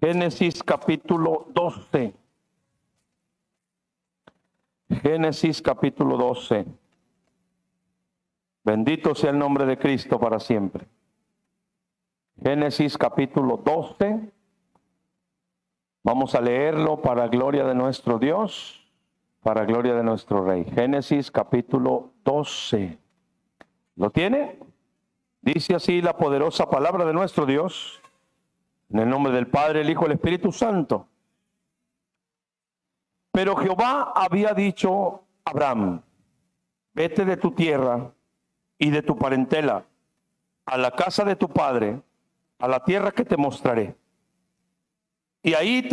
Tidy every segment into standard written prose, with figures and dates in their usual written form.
Génesis capítulo 12. Génesis capítulo 12. Bendito sea el nombre de Cristo para siempre. Génesis capítulo 12. Vamos a leerlo para gloria de nuestro Dios, para gloria de nuestro Rey. Génesis capítulo 12. ¿Lo tiene? Dice así la poderosa palabra de nuestro Dios, en el nombre del Padre, el Hijo y el Espíritu Santo. Pero Jehová había dicho a Abraham: vete de tu tierra y de tu parentela a la casa de tu padre, a la tierra que te mostraré. Y ahí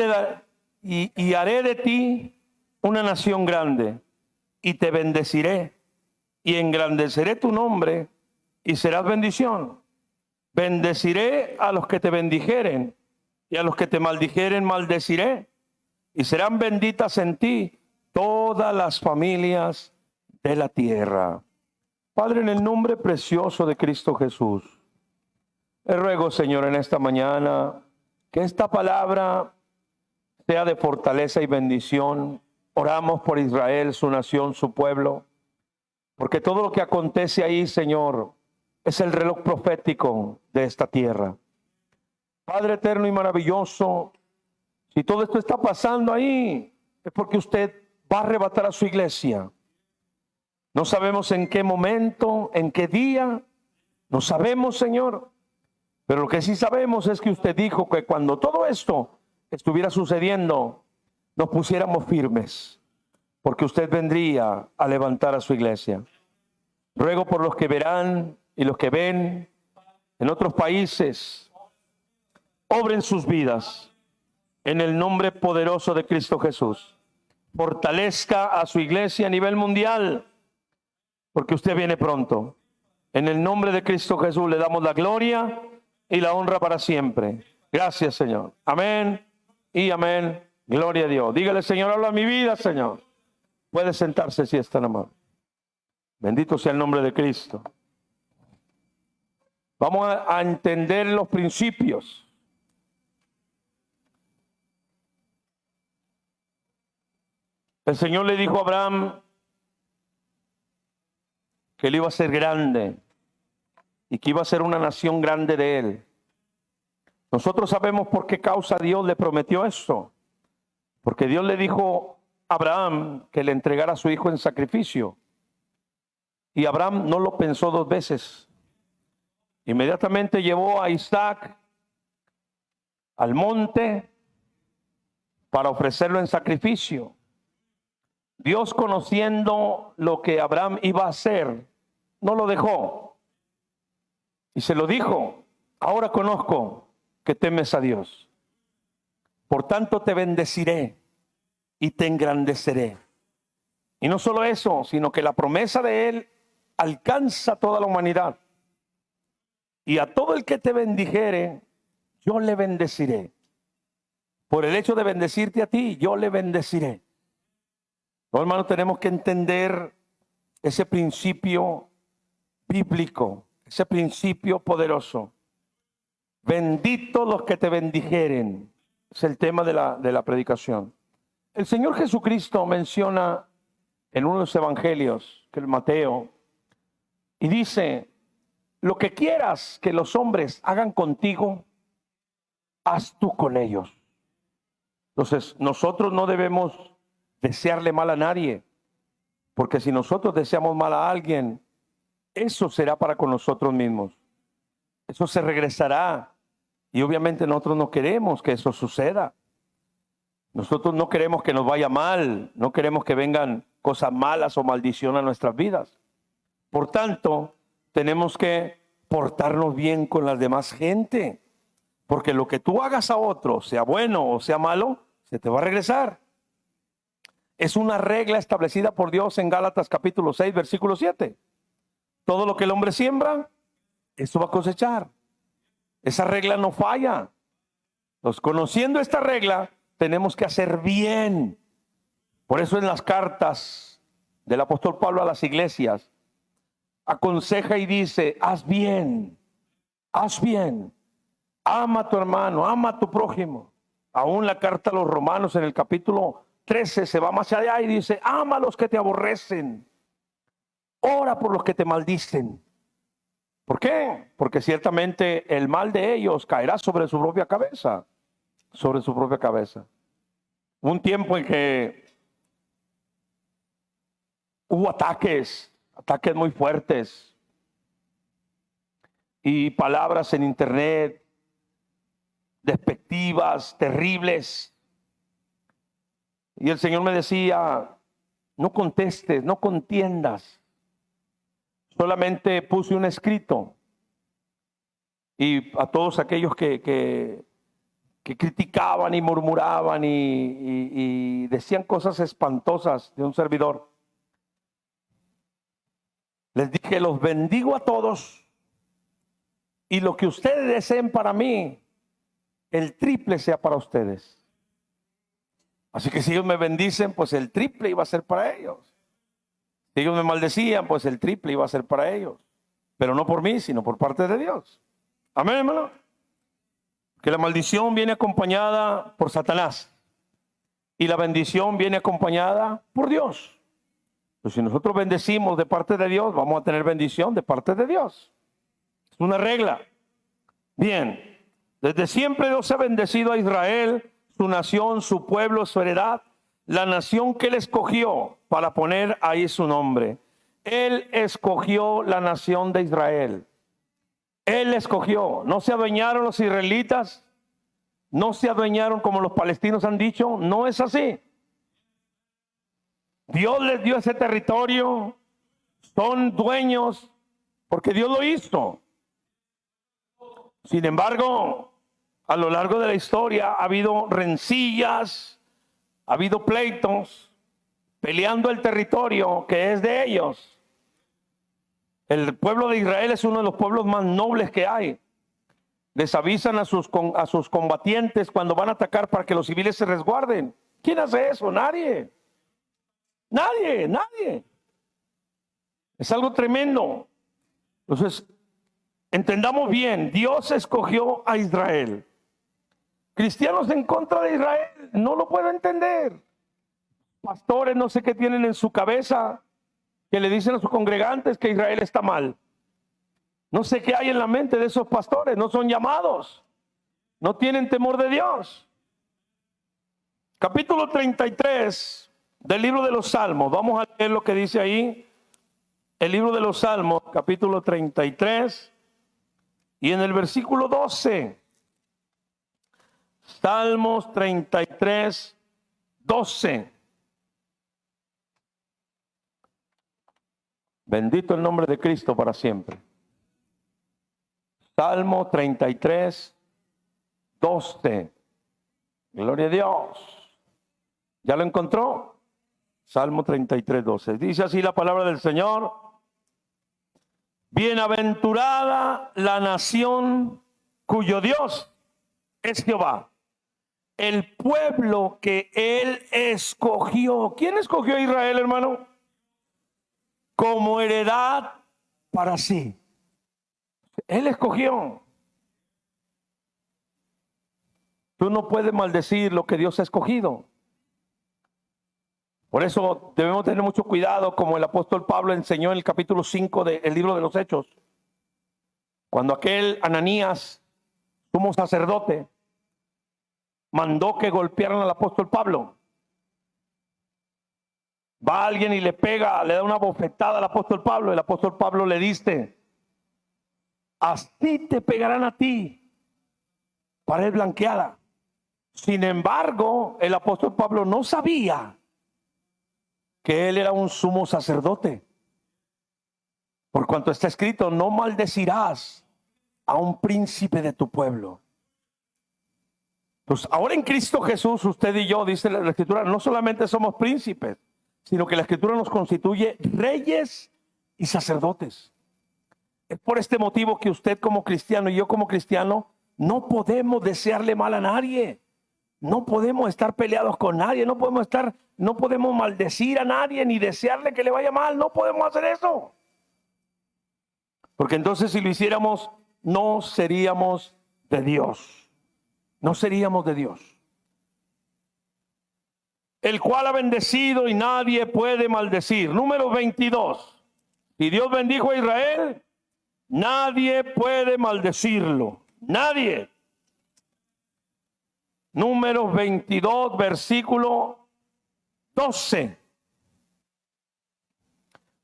y haré de ti una nación grande, y te bendeciré, y engrandeceré tu nombre, y serás bendición. Bendeciré a los que te bendijeren, y a los que te maldijeren maldeciré, y serán benditas en ti todas las familias de la tierra. Padre, en el nombre precioso de Cristo Jesús, le ruego, Señor, en esta mañana, que esta palabra sea de fortaleza y bendición. Oramos por Israel, su nación, su pueblo, porque todo lo que acontece ahí, Señor, es el reloj profético de esta tierra. Padre eterno y maravilloso, si todo esto está pasando ahí, es porque usted va a arrebatar a su iglesia. No sabemos en qué momento, en qué día, no sabemos, Señor. Pero lo que sí sabemos es que usted dijo que cuando todo esto estuviera sucediendo, nos pusiéramos firmes, porque usted vendría a levantar a su iglesia. Ruego por los que verán y los que ven en otros países, obren sus vidas en el nombre poderoso de Cristo Jesús. Fortalezca a su iglesia a nivel mundial, porque usted viene pronto. En el nombre de Cristo Jesús le damos la gloria y la honra para siempre. Gracias, Señor. Amén y amén. Gloria a Dios. Dígale: Señor, habla mi vida, Señor. Puede sentarse si es tan amable. Bendito sea el nombre de Cristo. Vamos a entender los principios. El Señor le dijo a Abraham que él iba a ser grande y que iba a ser una nación grande de él. Nosotros sabemos por qué causa Dios le prometió esto. Porque Dios le dijo a Abraham que le entregara a su hijo en sacrificio. Y Abraham no lo pensó dos veces. Inmediatamente llevó a Isaac al monte para ofrecerlo en sacrificio. Dios, conociendo lo que Abraham iba a hacer, no lo dejó. Y se lo dijo: ahora conozco que temes a Dios. Por tanto te bendeciré y te engrandeceré. Y no solo eso, sino que la promesa de él alcanza a toda la humanidad. Y a todo el que te bendijere, yo le bendeciré. Por el hecho de bendecirte a ti, yo le bendeciré. No, hermano, tenemos que entender ese principio bíblico, ese principio poderoso. Benditos los que te bendijeren. Es el tema de la predicación. El Señor Jesucristo menciona en uno de los evangelios, que es Mateo, y dice: lo que quieras que los hombres hagan contigo, haz tú con ellos. Entonces, nosotros no debemos desearle mal a nadie, porque si nosotros deseamos mal a alguien, eso será para con nosotros mismos. Eso se regresará. Y obviamente nosotros no queremos que eso suceda. Nosotros no queremos que nos vaya mal. No queremos que vengan cosas malas o maldición a nuestras vidas. Por tanto, tenemos que portarnos bien con la demás gente. Porque lo que tú hagas a otro, sea bueno o sea malo, se te va a regresar. Es una regla establecida por Dios en Gálatas capítulo 6, versículo 7. Todo lo que el hombre siembra, eso va a cosechar. Esa regla no falla. Entonces, conociendo esta regla, tenemos que hacer bien. Por eso en las cartas del apóstol Pablo a las iglesias, aconseja y dice: haz bien, ama a tu hermano, ama a tu prójimo. Aún la carta a los Romanos en el capítulo 13 se va más allá y dice: ama a los que te aborrecen, ora por los que te maldicen. ¿Por qué? Porque ciertamente el mal de ellos caerá sobre su propia cabeza. Sobre su propia cabeza. Hubo un tiempo en que hubo ataques muy fuertes y palabras en internet despectivas, terribles. Y el Señor me decía: no contestes, no contiendas. Solamente puse un escrito y a todos aquellos que criticaban y murmuraban y decían cosas espantosas de un servidor, les dije: los bendigo a todos y lo que ustedes deseen para mí, el triple sea para ustedes. Así que si ellos me bendicen, pues el triple iba a ser para ellos. Si ellos me maldecían, pues el triple iba a ser para ellos. Pero no por mí, sino por parte de Dios. Amén, hermano. Que la maldición viene acompañada por Satanás y la bendición viene acompañada por Dios. Pues si nosotros bendecimos de parte de Dios, vamos a tener bendición de parte de Dios. Es una regla. Bien, desde siempre Dios ha bendecido a Israel, su nación, su pueblo, su heredad, la nación que Él escogió para poner ahí su nombre. Él escogió la nación de Israel. Él escogió. No se adueñaron los israelitas, no se adueñaron como los palestinos han dicho. No es así. Dios les dio ese territorio, son dueños porque Dios lo hizo. Sin embargo, a lo largo de la historia ha habido rencillas, ha habido pleitos, peleando el territorio que es de ellos. El pueblo de Israel es uno de los pueblos más nobles que hay. Les avisan a sus combatientes cuando van a atacar para que los civiles se resguarden. ¿Quién hace eso? Nadie. Nadie. Es algo tremendo. Entonces, entendamos bien, Dios escogió a Israel. Cristianos en contra de Israel, no lo puedo entender. Pastores no sé qué tienen en su cabeza que le dicen a sus congregantes que Israel está mal. No sé qué hay en la mente de esos pastores, no son llamados, no tienen temor de Dios. Capítulo 33 del libro de los Salmos, vamos a leer lo que dice ahí, el libro de los Salmos, capítulo 33, y en el versículo 12, Salmos 33, 12. Bendito el nombre de Cristo para siempre. Salmo 33, 12. Gloria a Dios. ¿Ya lo encontró? Salmo 33, 12. Dice así la palabra del Señor: bienaventurada la nación cuyo Dios es Jehová, el pueblo que Él escogió. ¿Quién escogió a Israel, hermano? Como heredad para sí. Él escogió. Tú no puedes maldecir lo que Dios ha escogido. Por eso debemos tener mucho cuidado, como el apóstol Pablo enseñó en el capítulo 5 del libro de los Hechos. Cuando aquel Ananías, sumo sacerdote, mandó que golpearan al apóstol Pablo. Va alguien y le pega, le da una bofetada al apóstol Pablo. El apóstol Pablo le dice: así te pegarán a ti, pared blanqueada. Sin embargo, el apóstol Pablo no sabía que él era un sumo sacerdote. Por cuanto está escrito: no maldecirás a un príncipe de tu pueblo. Pues ahora en Cristo Jesús, usted y yo, dice la Escritura, no solamente somos príncipes, sino que la Escritura nos constituye reyes y sacerdotes. Es por este motivo que usted como cristiano y yo como cristiano no podemos desearle mal a nadie. No podemos estar peleados con nadie, no podemos maldecir a nadie ni desearle que le vaya mal. No podemos hacer eso. Porque entonces, si lo hiciéramos, no seríamos de Dios. No seríamos de Dios. el cual ha bendecido y nadie puede maldecir. Número 22. Si Dios bendijo a Israel, nadie puede maldecirlo. Nadie. Número 22, versículo 12.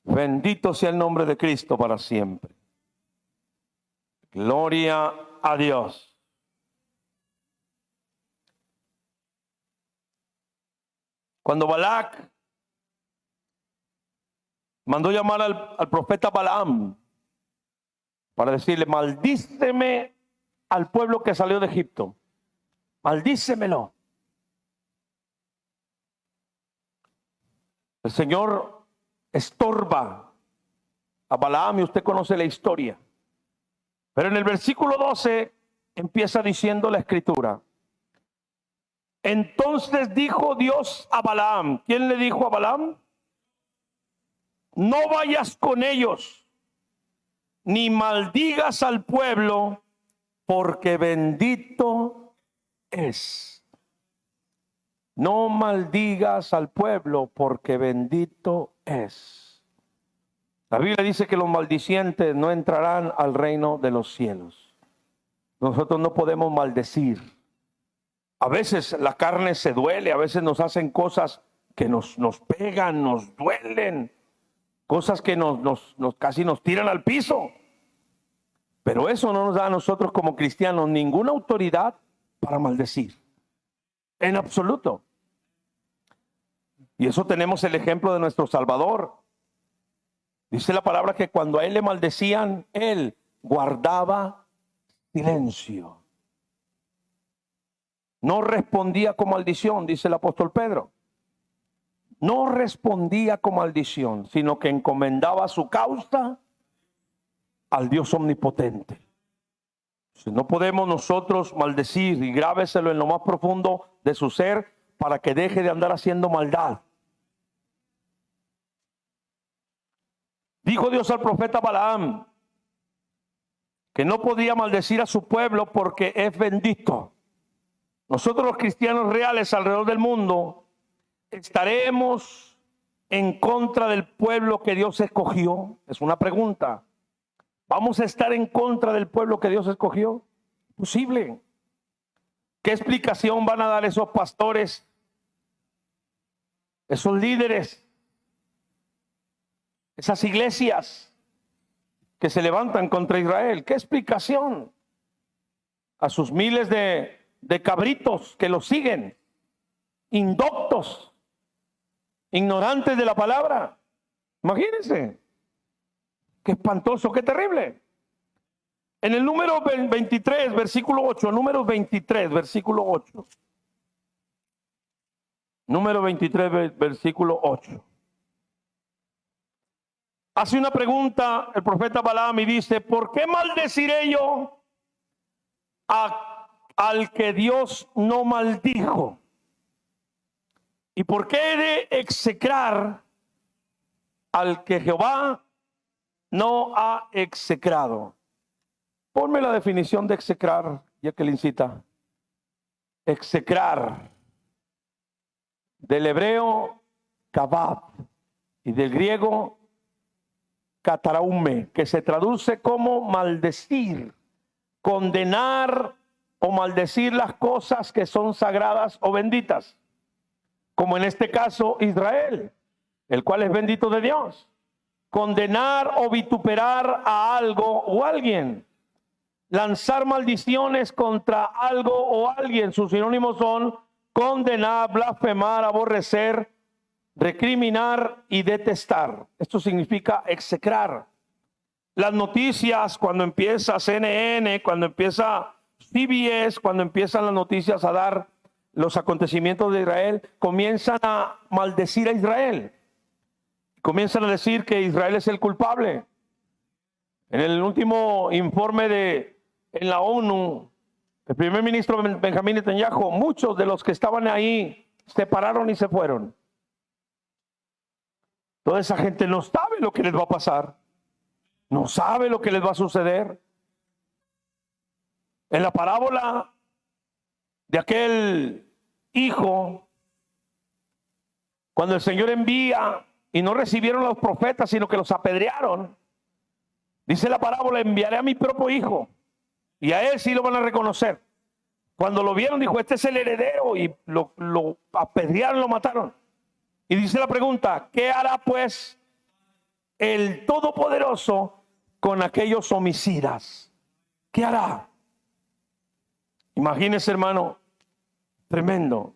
Bendito sea el nombre de Cristo para siempre. Gloria a Dios. Cuando Balac mandó llamar al profeta Balaam para decirle: maldíceme al pueblo que salió de Egipto, maldícemelo. El Señor estorba a Balaam y usted conoce la historia. Pero en el versículo 12 empieza diciendo la escritura: entonces dijo Dios a Balaam. ¿Quién le dijo a Balaam? No vayas con ellos, ni maldigas al pueblo, porque bendito es. No maldigas al pueblo, porque bendito es. La Biblia dice que los maldicientes no entrarán al reino de los cielos. Nosotros no podemos maldecir. A veces la carne se duele, a veces nos hacen cosas que nos pegan, nos duelen, cosas que casi nos tiran al piso. Pero eso no nos da a nosotros como cristianos ninguna autoridad para maldecir, en absoluto. Y eso tenemos el ejemplo de nuestro Salvador. Dice la palabra que cuando a él le maldecían, él guardaba silencio. No respondía con maldición, dice el apóstol Pedro. No respondía con maldición, sino que encomendaba su causa al Dios omnipotente. No podemos nosotros maldecir, y grábeselo en lo más profundo de su ser para que deje de andar haciendo maldad. Dijo Dios al profeta Balaam que no podía maldecir a su pueblo porque es bendito. Nosotros los cristianos reales alrededor del mundo estaremos en contra del pueblo que Dios escogió. Es una pregunta. ¿Vamos a estar en contra del pueblo que Dios escogió? Posible. ¿Qué explicación van a dar esos pastores, esos líderes, esas iglesias que se levantan contra Israel? ¿Qué explicación? A sus miles de cabritos que los siguen, indoctos, ignorantes de la palabra. Imagínense. Qué espantoso, qué terrible. En el número 23, versículo 8, número 23, versículo 8. Número 23, versículo 8. Hace una pregunta el profeta Balaam y dice: ¿por qué maldeciré yo al que Dios no maldijo? ¿Y por qué he de execrar al que Jehová no ha execrado? Ponme la definición de execrar, ya que le incita. Execrar, del hebreo kabab y del griego kataraume, que se traduce como maldecir, condenar o maldecir las cosas que son sagradas o benditas, como en este caso Israel, el cual es bendito de Dios. Condenar o vituperar a algo o alguien. Lanzar maldiciones contra algo o alguien. Sus sinónimos son condenar, blasfemar, aborrecer, recriminar y detestar. Esto significa execrar. Las noticias, cuando empieza CNN, cuando empieza CBS, cuando empiezan las noticias a dar los acontecimientos de Israel, comienzan a maldecir a Israel. Comienzan a decir que Israel es el culpable. En el último informe en la ONU, el primer ministro Benjamín Netanyahu, muchos de los que estaban ahí se pararon y se fueron. Toda esa gente no sabe lo que les va a pasar. No sabe lo que les va a suceder. En la parábola de aquel hijo Cuando el Señor envía y no recibieron a los profetas, sino que los apedrearon, dice la parábola: enviaré a mi propio hijo y a él sí lo van a reconocer. Cuando lo vieron, dijo: este es el heredero, y lo apedrearon, lo mataron. Y dice la pregunta: ¿qué hará pues el Todopoderoso con aquellos homicidas? ¿Qué hará? Imagínese, hermano, tremendo.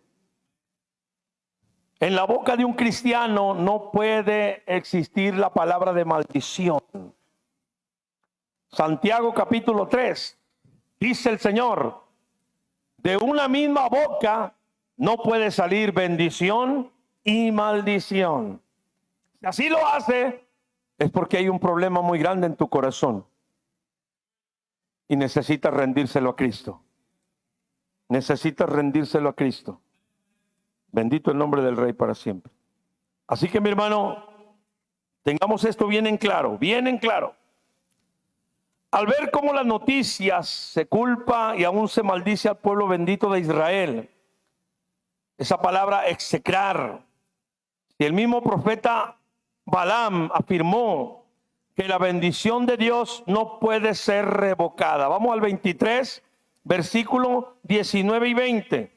En la boca de un cristiano no puede existir la palabra de maldición. Santiago capítulo 3, dice el Señor: de una misma boca no puede salir bendición y maldición. Si así lo hace, es porque hay un problema muy grande en tu corazón y necesitas rendírselo a Cristo. Necesitas rendírselo a Cristo. Bendito el nombre del Rey para siempre. Así que, mi hermano, tengamos esto bien en claro, bien en claro. Al ver cómo las noticias se culpa y aún se maldice al pueblo bendito de Israel, esa palabra execrar, y el mismo profeta Balaam afirmó que la bendición de Dios no puede ser revocada. Vamos al 23, versículo 19 y 20.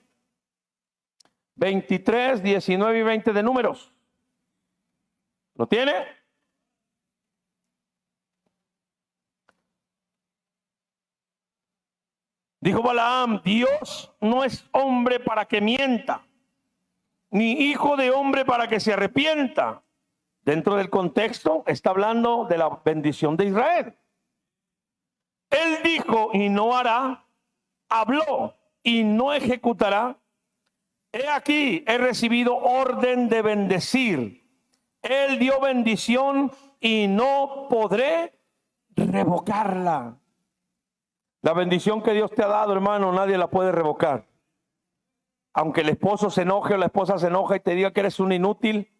23, 19 y 20 de Números. ¿Lo tiene? Dijo Balaam: Dios no es hombre para que mienta, ni hijo de hombre para que se arrepienta. Dentro del contexto está hablando de la bendición de Israel. Él dijo y no hará, habló y no ejecutará. He aquí, he recibido orden de bendecir. Él dio bendición y no podré revocarla. La bendición que Dios te ha dado, hermano, nadie la puede revocar. Aunque el esposo se enoje o la esposa se enoja y te diga que eres un inútil,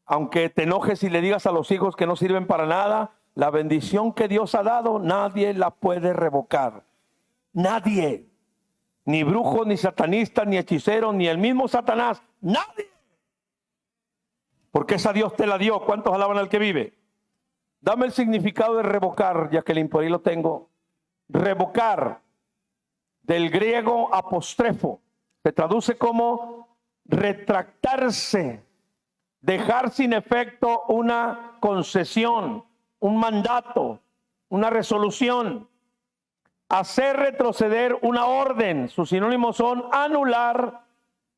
aunque te enojes y le digas a los hijos que no sirven para nada, la bendición que Dios ha dado, nadie la puede revocar. Nadie. Ni brujo, ni satanista, ni hechicero, ni el mismo Satanás. Nadie. Porque esa Dios te la dio. ¿Cuántos alaban al que vive? Dame el significado de revocar, ya que por ahí lo tengo. Revocar, del griego apostrefo, se traduce como retractarse, dejar sin efecto una concesión, un mandato, una resolución. Hacer retroceder una orden. Sus sinónimos son anular,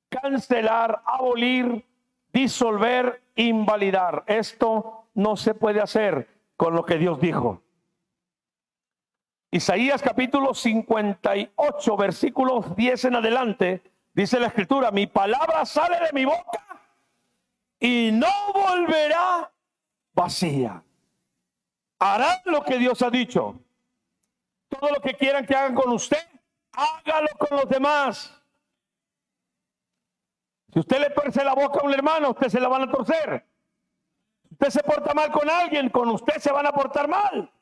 cancelar, abolir, disolver, invalidar. Esto no se puede hacer con lo que Dios dijo. Isaías capítulo 58, versículos 10 en adelante, dice la escritura: mi palabra sale de mi boca y no volverá vacía. Harán lo que Dios ha dicho. Todo lo que quieran que hagan con usted, hágalo con los demás. Si usted le tuerce la boca a un hermano, usted se la van a torcer. Si usted se porta mal con alguien, con usted se van a portar mal.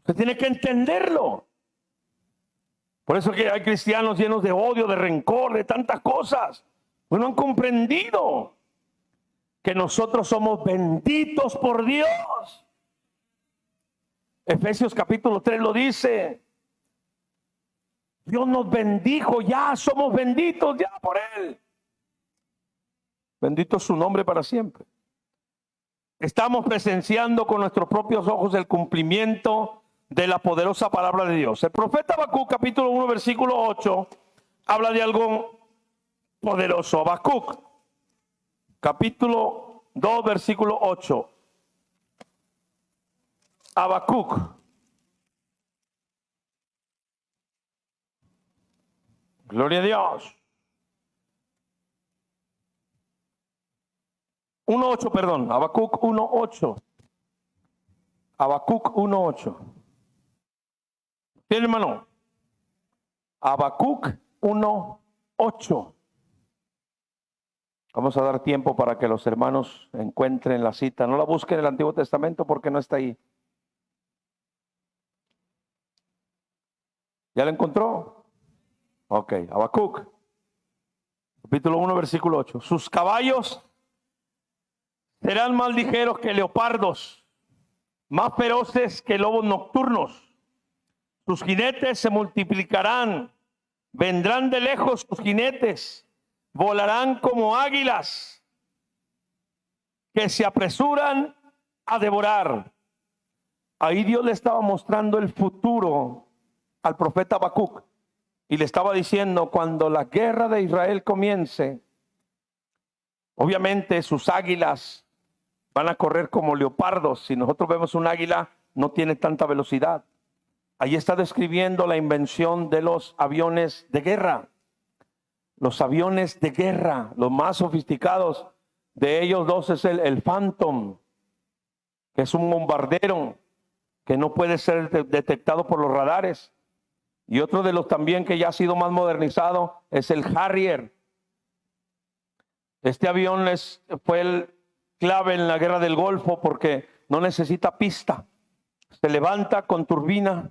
Usted tiene que entenderlo. Por eso que hay cristianos llenos de odio, de rencor, de tantas cosas. Pues no han comprendido que nosotros somos benditos por Dios. Efesios capítulo 3 lo dice. Dios nos bendijo, ya somos benditos ya por Él. Bendito es su nombre para siempre. Estamos presenciando con nuestros propios ojos el cumplimiento de la poderosa palabra de Dios. El profeta Habacuc capítulo 1 versículo 8 habla de algo poderoso. Habacuc capítulo 2 versículo 8. Habacuc. Gloria a Dios. 1:8, perdón. Habacuc 1:8. Habacuc 1:8. ¿Tiene, hermano? Habacuc 1:8. Vamos a dar tiempo para que los hermanos encuentren la cita. No la busquen en el Antiguo Testamento porque no está ahí. ¿Ya la encontró? Ok, Habacuc. Capítulo 1, versículo 8. Sus caballos serán más ligeros que leopardos, más feroces que lobos nocturnos. Sus jinetes se multiplicarán, vendrán de lejos sus jinetes, volarán como águilas que se apresuran a devorar. Ahí Dios le estaba mostrando el futuro al profeta Habacuc y le estaba diciendo: cuando la guerra de Israel comience, obviamente sus águilas van a correr como leopardos. Si nosotros vemos un águila, no tiene tanta velocidad. Ahí está describiendo la invención de los aviones de guerra. Los aviones de guerra, los más sofisticados de ellos dos es el Phantom, que es un bombardero que no puede ser detectado por los radares. Y otro de los también que ya ha sido más modernizado es el Harrier. Este avión fue el clave en la guerra del Golfo porque no necesita pista. Se levanta con turbina.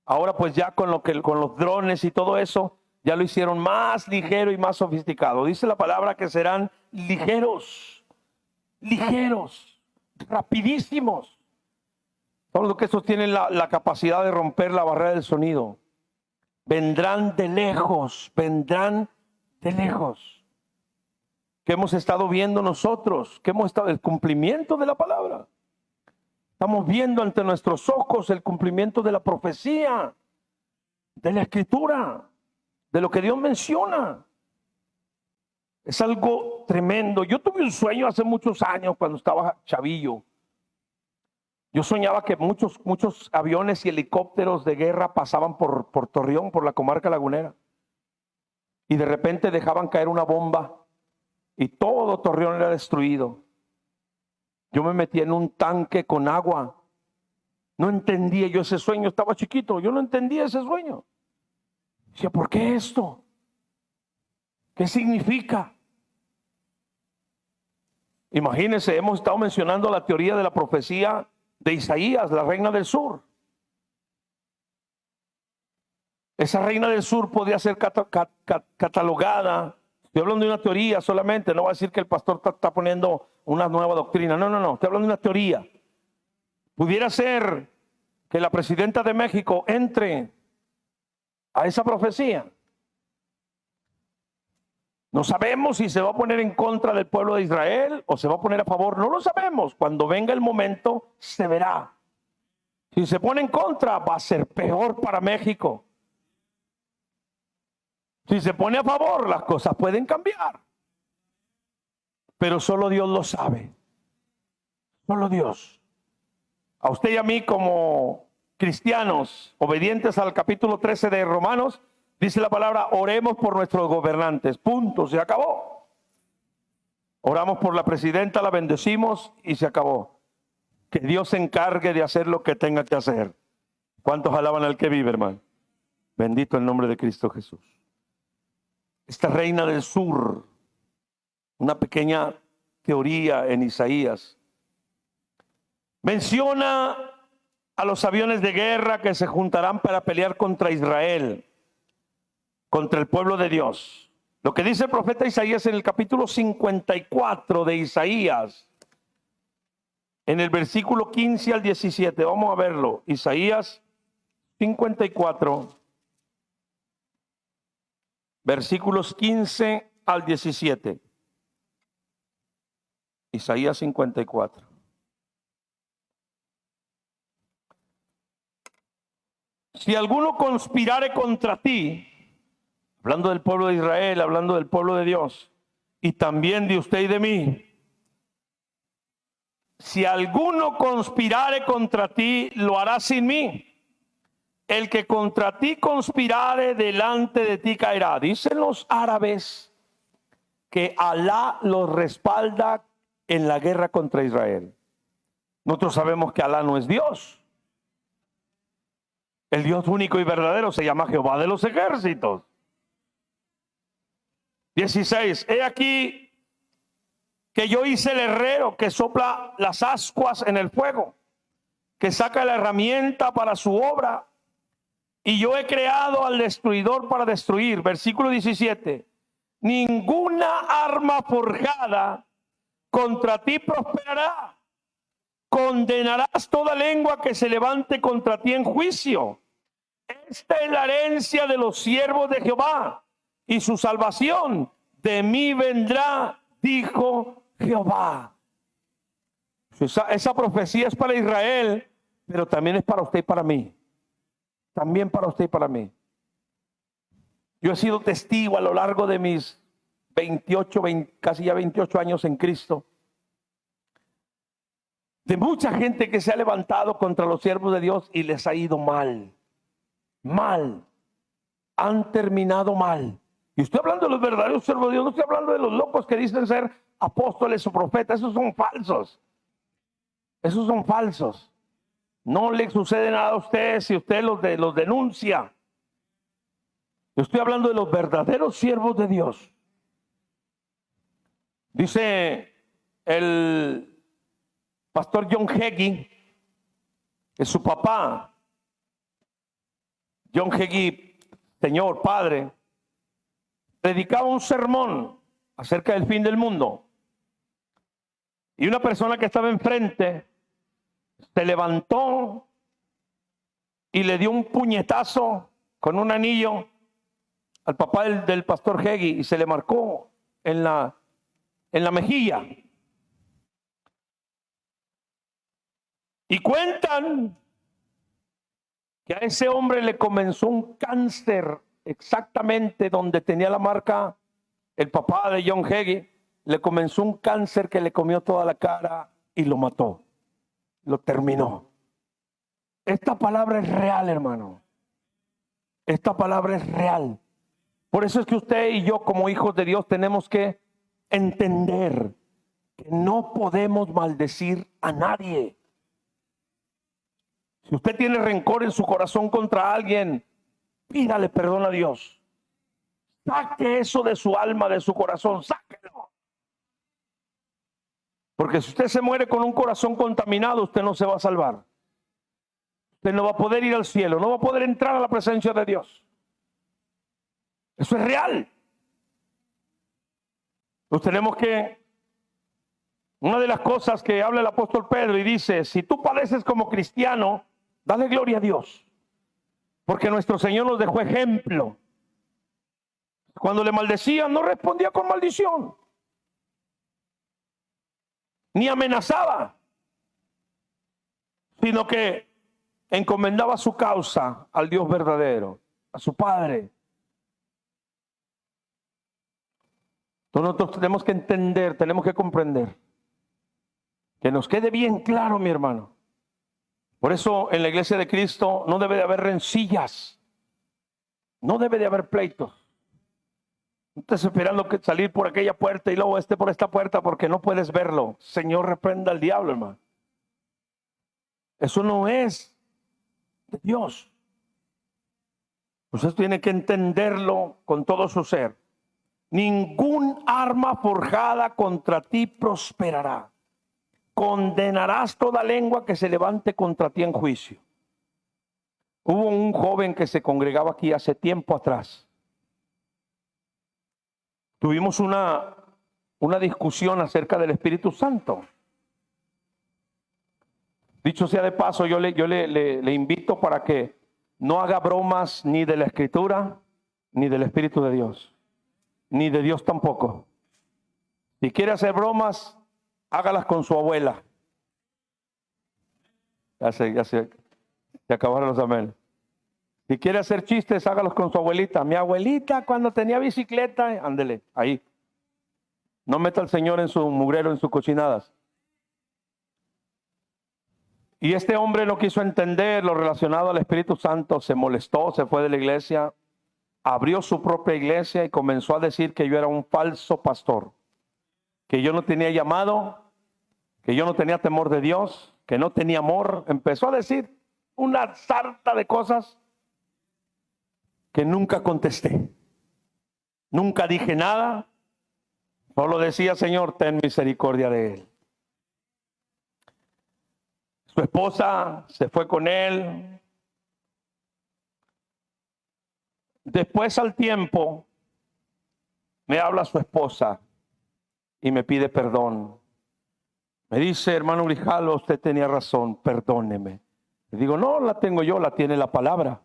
Ahora pues ya con los drones y todo eso, ya lo hicieron más ligero y más sofisticado. Dice la palabra que serán ligeros, rapidísimos. Todo lo que estos tienen la capacidad de romper la barrera del sonido. Vendrán de lejos. ¿Qué hemos estado viendo nosotros? El cumplimiento de la palabra. Estamos viendo ante nuestros ojos el cumplimiento de la profecía, de la escritura, de lo que Dios menciona. Es algo tremendo. Yo tuve un sueño hace muchos años cuando estaba chavillo. Yo soñaba que muchos aviones y helicópteros de guerra pasaban por Torreón, por la comarca lagunera. Y de repente dejaban caer una bomba y todo Torreón era destruido. Yo me metí en un tanque con agua. No entendía yo ese sueño, estaba chiquito, yo no entendía ese sueño. Decía, ¿por qué esto? ¿Qué significa? Imagínense, hemos estado mencionando la teoría de la profecía de Isaías, la reina del sur. Esa reina del sur podía ser catalogada. Estoy hablando de una teoría solamente, no voy a decir que el pastor está poniendo una nueva doctrina. No, estoy hablando de una teoría. Pudiera ser que la presidenta de México entre a esa profecía. No sabemos si se va a poner en contra del pueblo de Israel o se va a poner a favor. No lo sabemos. Cuando venga el momento, se verá. Si se pone en contra, va a ser peor para México. Si se pone a favor, las cosas pueden cambiar. Pero solo Dios lo sabe. Solo Dios. A usted y a mí como cristianos, obedientes al capítulo 13 de Romanos, dice la palabra, oremos por nuestros gobernantes. Punto, se acabó. Oramos por la presidenta, la bendecimos y se acabó. Que Dios se encargue de hacer lo que tenga que hacer. ¿Cuántos alaban al que vive, hermano? Bendito el nombre de Cristo Jesús. Esta reina del sur, una pequeña teoría en Isaías, menciona a los aviones de guerra que se juntarán para pelear contra Israel, contra el pueblo de Dios. Lo que dice el profeta Isaías en el capítulo 54 de Isaías, en el versículo 15 al 17. Vamos a verlo. Isaías 54, versículos 15 al 17. Isaías 54. Si alguno conspirare contra ti, hablando del pueblo de Israel, hablando del pueblo de Dios, y también de usted y de mí, si alguno conspirare contra ti, lo hará sin mí. El que contra ti conspirare, delante de ti caerá. Dicen los árabes que Alá los respalda en la guerra contra Israel. Nosotros sabemos que Alá no es Dios. El Dios único y verdadero se llama Jehová de los ejércitos. 16. He aquí que yo hice el herrero que sopla las ascuas en el fuego, que saca la herramienta para su obra, y yo he creado al destruidor para destruir. Versículo 17. ninguna arma forjada contra ti prosperará. Condenarás toda lengua que se levante contra ti en juicio. Esta es la herencia de los siervos de Jehová, y su salvación de mí vendrá, dijo Jehová. Esa profecía es para Israel, pero también es para usted y para mí. También para usted y para mí. Yo he sido testigo a lo largo de mis 28, casi ya 28 años en Cristo, de mucha gente que se ha levantado contra los siervos de Dios y les ha ido mal. Mal. Han terminado mal. Y estoy hablando de los verdaderos siervos de Dios, no estoy hablando de los locos que dicen ser apóstoles o profetas. Esos son falsos. Esos son falsos. No le sucede nada a usted si usted los denuncia. Yo estoy hablando de los verdaderos siervos de Dios. Dice el pastor John Hagee, que su papá, John Hagee, señor, padre, predicaba un sermón acerca del fin del mundo. Y una persona que estaba enfrente se levantó y le dio un puñetazo con un anillo al papá del pastor Hagee y se le marcó en la mejilla. Y cuentan que a ese hombre le comenzó un cáncer exactamente donde tenía la marca el papá de John Hagee. Le comenzó un cáncer que le comió toda la cara y lo mató. Lo terminó. Esta palabra es real, hermano. Esta palabra es real. Por eso es que usted y yo, como hijos de Dios, tenemos que entender que no podemos maldecir a nadie. Si usted tiene rencor en su corazón contra alguien, pídale perdón a Dios. Saque eso de su alma, de su corazón, sáquelo. Porque si usted se muere con un corazón contaminado, usted no se va a salvar. Usted no va a poder ir al cielo, no va a poder entrar a la presencia de Dios. Eso es real. Pues tenemos que, una de las cosas que habla el apóstol Pedro y dice, si tú padeces como cristiano, dale gloria a Dios. Porque nuestro Señor nos dejó ejemplo. Cuando le maldecían, no respondía con maldición. Ni amenazaba. Sino que encomendaba su causa al Dios verdadero, a su Padre. Entonces nosotros tenemos que entender, tenemos que comprender. Que nos quede bien claro, mi hermano. Por eso en la iglesia de Cristo no debe de haber rencillas. No debe de haber pleitos. No estés esperando que salir por aquella puerta y luego por esta puerta porque no puedes verlo. Señor, reprenda al diablo, hermano. Eso no es de Dios. Usted tiene que entenderlo con todo su ser. Ningún arma forjada contra ti prosperará. Condenarás toda lengua que se levante contra ti en juicio. Hubo un joven que se congregaba aquí hace tiempo atrás. Tuvimos una discusión acerca del Espíritu Santo. Dicho sea de paso, yo le invito para que no haga bromas ni de la Escritura, ni del Espíritu de Dios, ni de Dios tampoco. Si quiere hacer bromas, hágalas con su abuela. Ya se acabaron los amén. Si quiere hacer chistes, hágalos con su abuelita. Mi abuelita cuando tenía bicicleta, ándele, ahí. No meta al Señor en su mugrero, en sus cochinadas. Y este hombre no quiso entender lo relacionado al Espíritu Santo, se molestó, se fue de la iglesia, abrió su propia iglesia y comenzó a decir que yo era un falso pastor, que yo no tenía llamado, que yo no tenía temor de Dios, que no tenía amor. Empezó a decir una sarta de cosas que nunca contesté. Nunca dije nada, solo decía, Señor, ten misericordia de él. Su esposa se fue con él. Después al tiempo, me habla su esposa y me pide perdón. Me dice, hermano Grijalvo, usted tenía razón, perdóneme. Le digo, no la tengo yo, la tiene la palabra.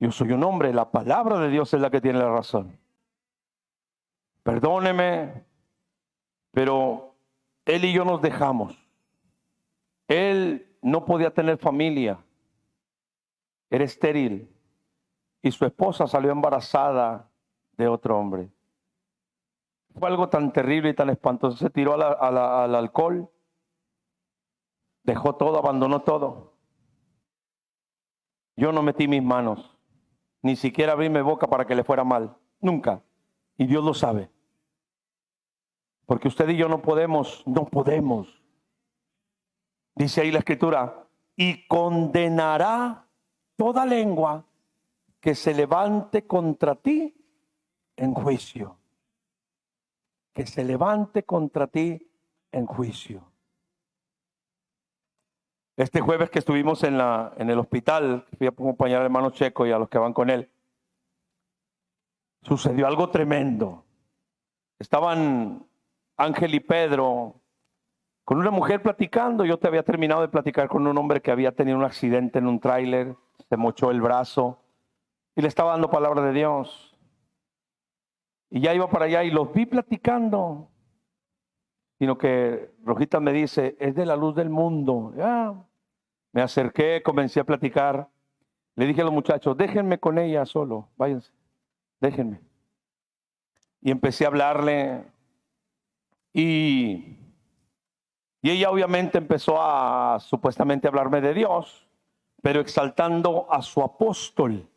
Yo soy un hombre, la palabra de Dios es la que tiene la razón. Perdóneme, pero él y yo nos dejamos. Él no podía tener familia, era estéril, y su esposa salió embarazada de otro hombre. Fue algo tan terrible y tan espantoso. Se tiró al alcohol, dejó todo, abandonó todo. Yo no metí mis manos, ni siquiera abrí mi boca para que le fuera mal, nunca. Y Dios lo sabe. Porque usted y yo no podemos. Dice ahí la Escritura, y condenará toda lengua que se levante contra ti en juicio. Que se levante contra ti en juicio. Este jueves que estuvimos en el hospital, fui a acompañar al hermano Checo y a los que van con él, sucedió algo tremendo. Estaban Ángel y Pedro con una mujer platicando. Yo te había terminado de platicar con un hombre que había tenido un accidente en un tráiler, se mochó el brazo y le estaba dando palabra de Dios. Y ya iba para allá y los vi platicando. Sino que Rojita me dice, es de la luz del mundo. Ya. Me acerqué, comencé a platicar. Le dije a los muchachos, déjenme con ella solo, váyanse, déjenme. Y empecé a hablarle. Y ella obviamente empezó a supuestamente hablarme de Dios, pero exaltando a su apóstol.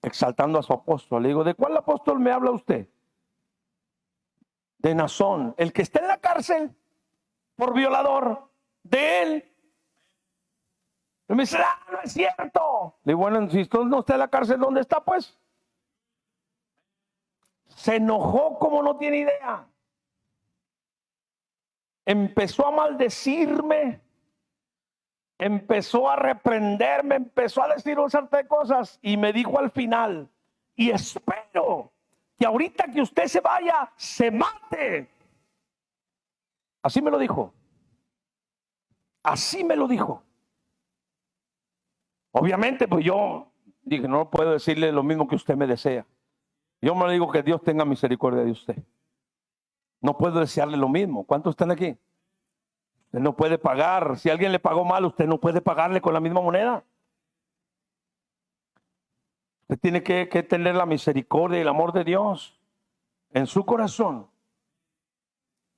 Exaltando a su apóstol. Le digo, ¿de cuál apóstol me habla usted? De Nazón, el que está en la cárcel por violador, de él. Y me dice, no es cierto. Le digo, bueno, si usted no está en la cárcel, ¿dónde está pues? Se enojó como no tiene idea. Empezó a maldecirme, empezó a reprenderme, empezó a decir un montón de cosas y me dijo al final, y espero que ahorita que usted se vaya, se mate. Así me lo dijo. Así me lo dijo. Obviamente, pues yo dije, no puedo decirle lo mismo que usted me desea. Yo me digo que Dios tenga misericordia de usted. No puedo desearle lo mismo. ¿Cuántos están aquí? Usted no puede pagar. Si alguien le pagó mal, usted no puede pagarle con la misma moneda. Usted tiene que tener la misericordia y el amor de Dios en su corazón.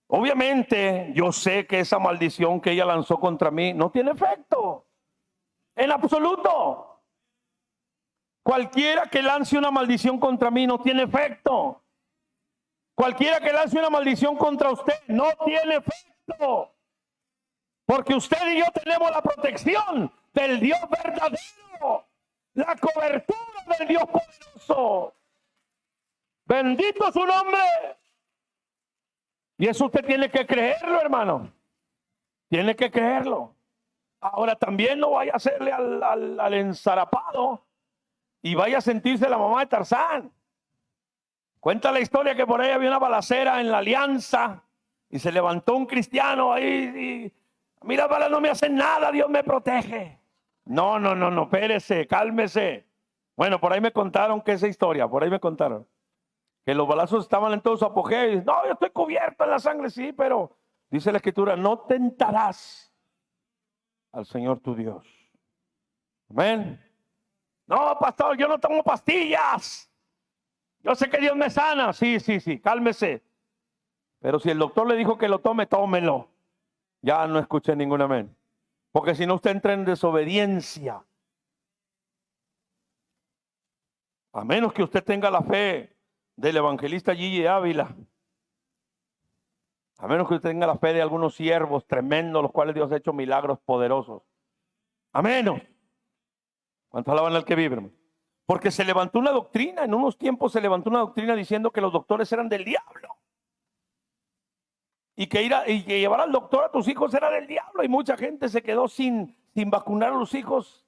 Obviamente, yo sé que esa maldición que ella lanzó contra mí no tiene efecto. En absoluto. Cualquiera que lance una maldición contra mí no tiene efecto. Cualquiera que lance una maldición contra usted no tiene efecto. Porque usted y yo tenemos la protección del Dios verdadero. La cobertura del Dios poderoso. Bendito su nombre. Y eso usted tiene que creerlo, hermano. Tiene que creerlo. Ahora también no vaya a hacerle al enzarapado y vaya a sentirse la mamá de Tarzán. Cuenta la historia que por ahí había una balacera en la Alianza y se levantó un cristiano ahí y a mí las balas no me hacen nada, Dios me protege. No, espérese, cálmese. Bueno, por ahí me contaron que esa historia, por ahí me contaron que los balazos estaban en todo su apogeo. Y, no, yo estoy cubierto en la sangre, sí, pero dice la Escritura, no tentarás al Señor tu Dios. Amén. No, pastor, yo no tomo pastillas. Yo sé que Dios me sana. Sí, cálmese. Pero si el doctor le dijo que lo tome, tómelo. Ya no escuché ningún amén. Porque si no, usted entra en desobediencia. A menos que usted tenga la fe del evangelista Gigi Ávila. A menos que usted tenga la fe de algunos siervos tremendos, los cuales Dios ha hecho milagros poderosos. A menos. ¿Cuántos alaban al que vive, hermano? Porque se levantó una doctrina, en unos tiempos se levantó una doctrina diciendo que los doctores eran del diablo. Y que llevar al doctor a tus hijos era del diablo. Y mucha gente se quedó sin vacunar a los hijos.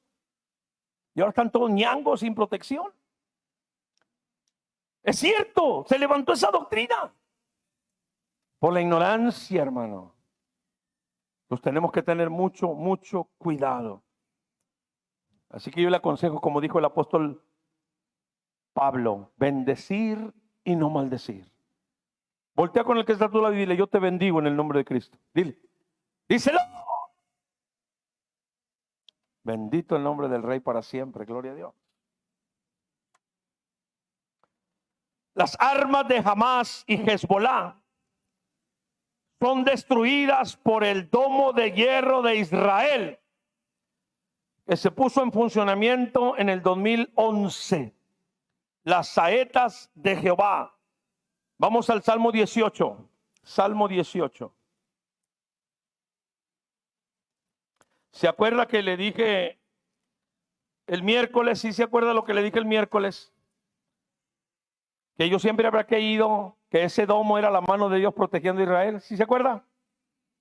Y ahora están todos ñangos sin protección. Es cierto, se levantó esa doctrina. Por la ignorancia, hermano. Pues tenemos que tener mucho, mucho cuidado. Así que yo le aconsejo, como dijo el apóstol Pablo, bendecir y no maldecir. Voltea con el que está a tu lado y dile, yo te bendigo en el nombre de Cristo. Dile, díselo. Bendito el nombre del Rey para siempre, gloria a Dios. Las armas de Hamás y Hezbolá son destruidas por el domo de hierro de Israel, que se puso en funcionamiento en el 2011. Las saetas de Jehová. Vamos al Salmo 18. Salmo 18. ¿Se acuerda que le dije el miércoles? ¿Sí se acuerda lo que le dije el miércoles? Que yo siempre habrá creído que ese domo era la mano de Dios protegiendo a Israel. ¿Sí se acuerda?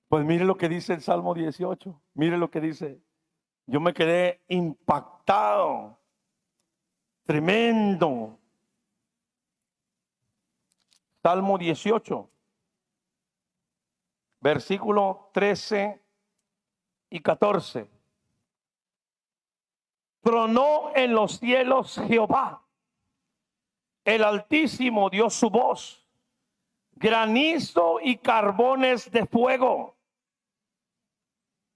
Pues mire lo que dice el Salmo 18. Mire lo que dice. Yo me quedé impactado. Tremendo. Salmo 18. Versículo 13 y 14. Tronó en los cielos Jehová. El Altísimo dio su voz. Granizo y carbones de fuego.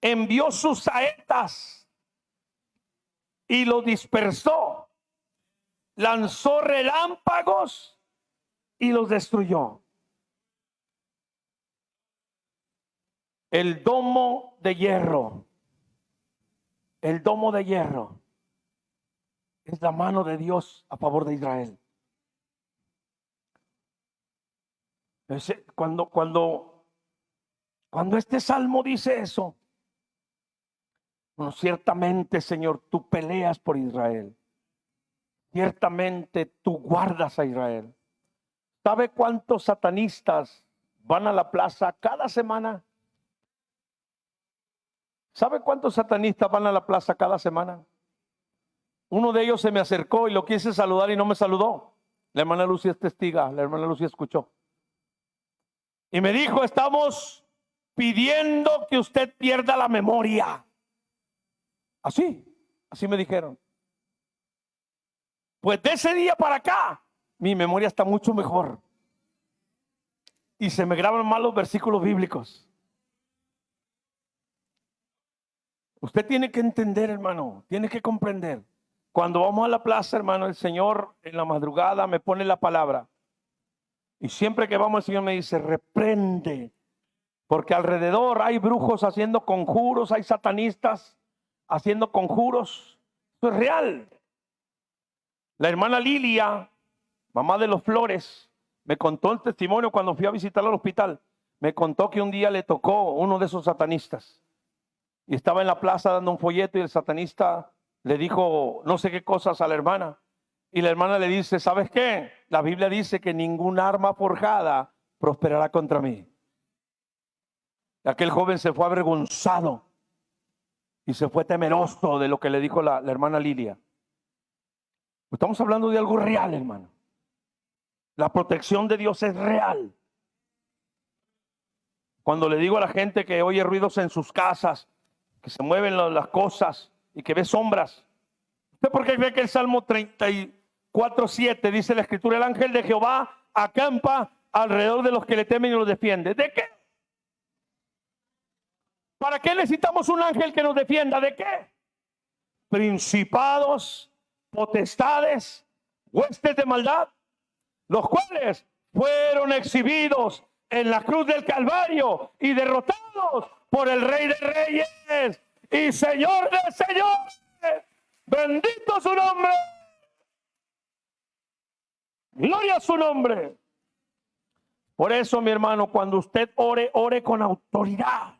Envió sus saetas y lo dispersó. Lanzó relámpagos y los destruyó. El domo de hierro. El domo de hierro es la mano de Dios a favor de Israel. Cuando este salmo dice eso, bueno, ciertamente, Señor, tú peleas por Israel. Ciertamente tú guardas a Israel. ¿Sabe cuántos satanistas van a la plaza cada semana? ¿Sabe cuántos satanistas van a la plaza cada semana? Uno de ellos se me acercó y lo quise saludar y no me saludó. La hermana Lucia es testiga, la hermana Lucia escuchó. Y me dijo, estamos pidiendo que usted pierda la memoria. Así me dijeron. Pues de ese día para acá, mi memoria está mucho mejor. Y se me graban mal los versículos bíblicos. Usted tiene que entender, hermano, tiene que comprender. Cuando vamos a la plaza, hermano, el Señor en la madrugada me pone la palabra. Y siempre que vamos, el Señor me dice, reprende. Porque alrededor hay brujos haciendo conjuros, hay satanistas haciendo conjuros. Esto es real. La hermana Lilia, mamá de los Flores, me contó el testimonio cuando fui a visitarla al hospital. Me contó que un día le tocó uno de esos satanistas. Y estaba en la plaza dando un folleto y el satanista le dijo no sé qué cosas a la hermana. Y la hermana le dice, ¿sabes qué? La Biblia dice que ningún arma forjada prosperará contra mí. Aquel joven se fue avergonzado y se fue temeroso de lo que le dijo la hermana Lilia. Estamos hablando de algo real, hermano. La protección de Dios es real. Cuando le digo a la gente que oye ruidos en sus casas, que se mueven las cosas y que ve sombras. ¿Usted por qué cree que el Salmo 34:7 dice la Escritura, el ángel de Jehová acampa alrededor de los que le temen y los defiende? ¿De qué? ¿Para qué necesitamos un ángel que nos defienda? ¿De qué? Principados, potestades, huestes de maldad, los cuales fueron exhibidos en la cruz del Calvario y derrotados por el Rey de Reyes y Señor de Señores. Bendito su nombre. Gloria a su nombre. Por eso, mi hermano, cuando usted ore, ore con autoridad.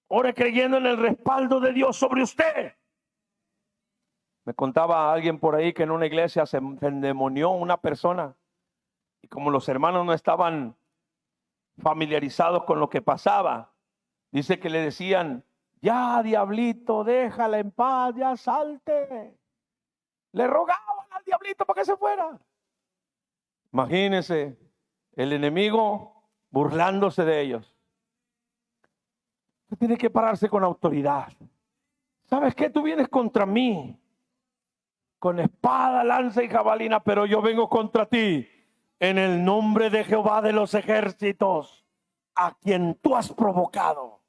Ore creyendo en el respaldo de Dios sobre usted. Me contaba alguien por ahí que en una iglesia se endemonió una persona. Y como los hermanos no estaban familiarizados con lo que pasaba, dice que le decían, ya diablito, déjala en paz, ya salte. Le rogaban al diablito para que se fuera. Imagínense el enemigo burlándose de ellos. Usted tiene que pararse con autoridad. ¿Sabes qué? Tú vienes contra mí con espada, lanza y jabalina, pero yo vengo contra ti en el nombre de Jehová de los ejércitos, a quien tú has provocado.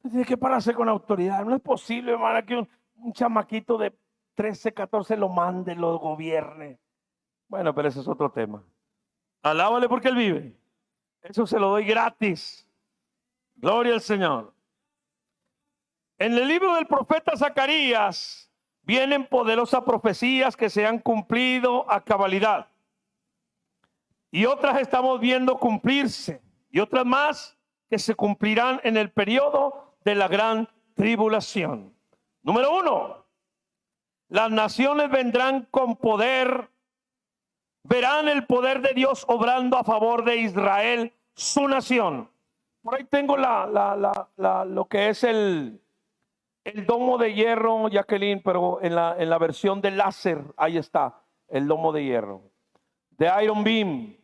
Tiene que pararse con autoridad. No es posible, hermana, que un chamaquito de 13, 14 lo mande, lo gobierne. Bueno, pero ese es otro tema. Alábale porque Él vive. Eso se lo doy gratis. Gloria al Señor. En el libro del profeta Zacarías vienen poderosas profecías que se han cumplido a cabalidad. Y otras estamos viendo cumplirse. Y otras más que se cumplirán en el periodo de la gran tribulación. Número 1. Las naciones vendrán con poder. Verán el poder de Dios obrando a favor de Israel, su nación. Por ahí tengo lo que es el domo de hierro, Jacqueline, pero en la versión de láser, ahí está, el domo de hierro. De Iron Beam,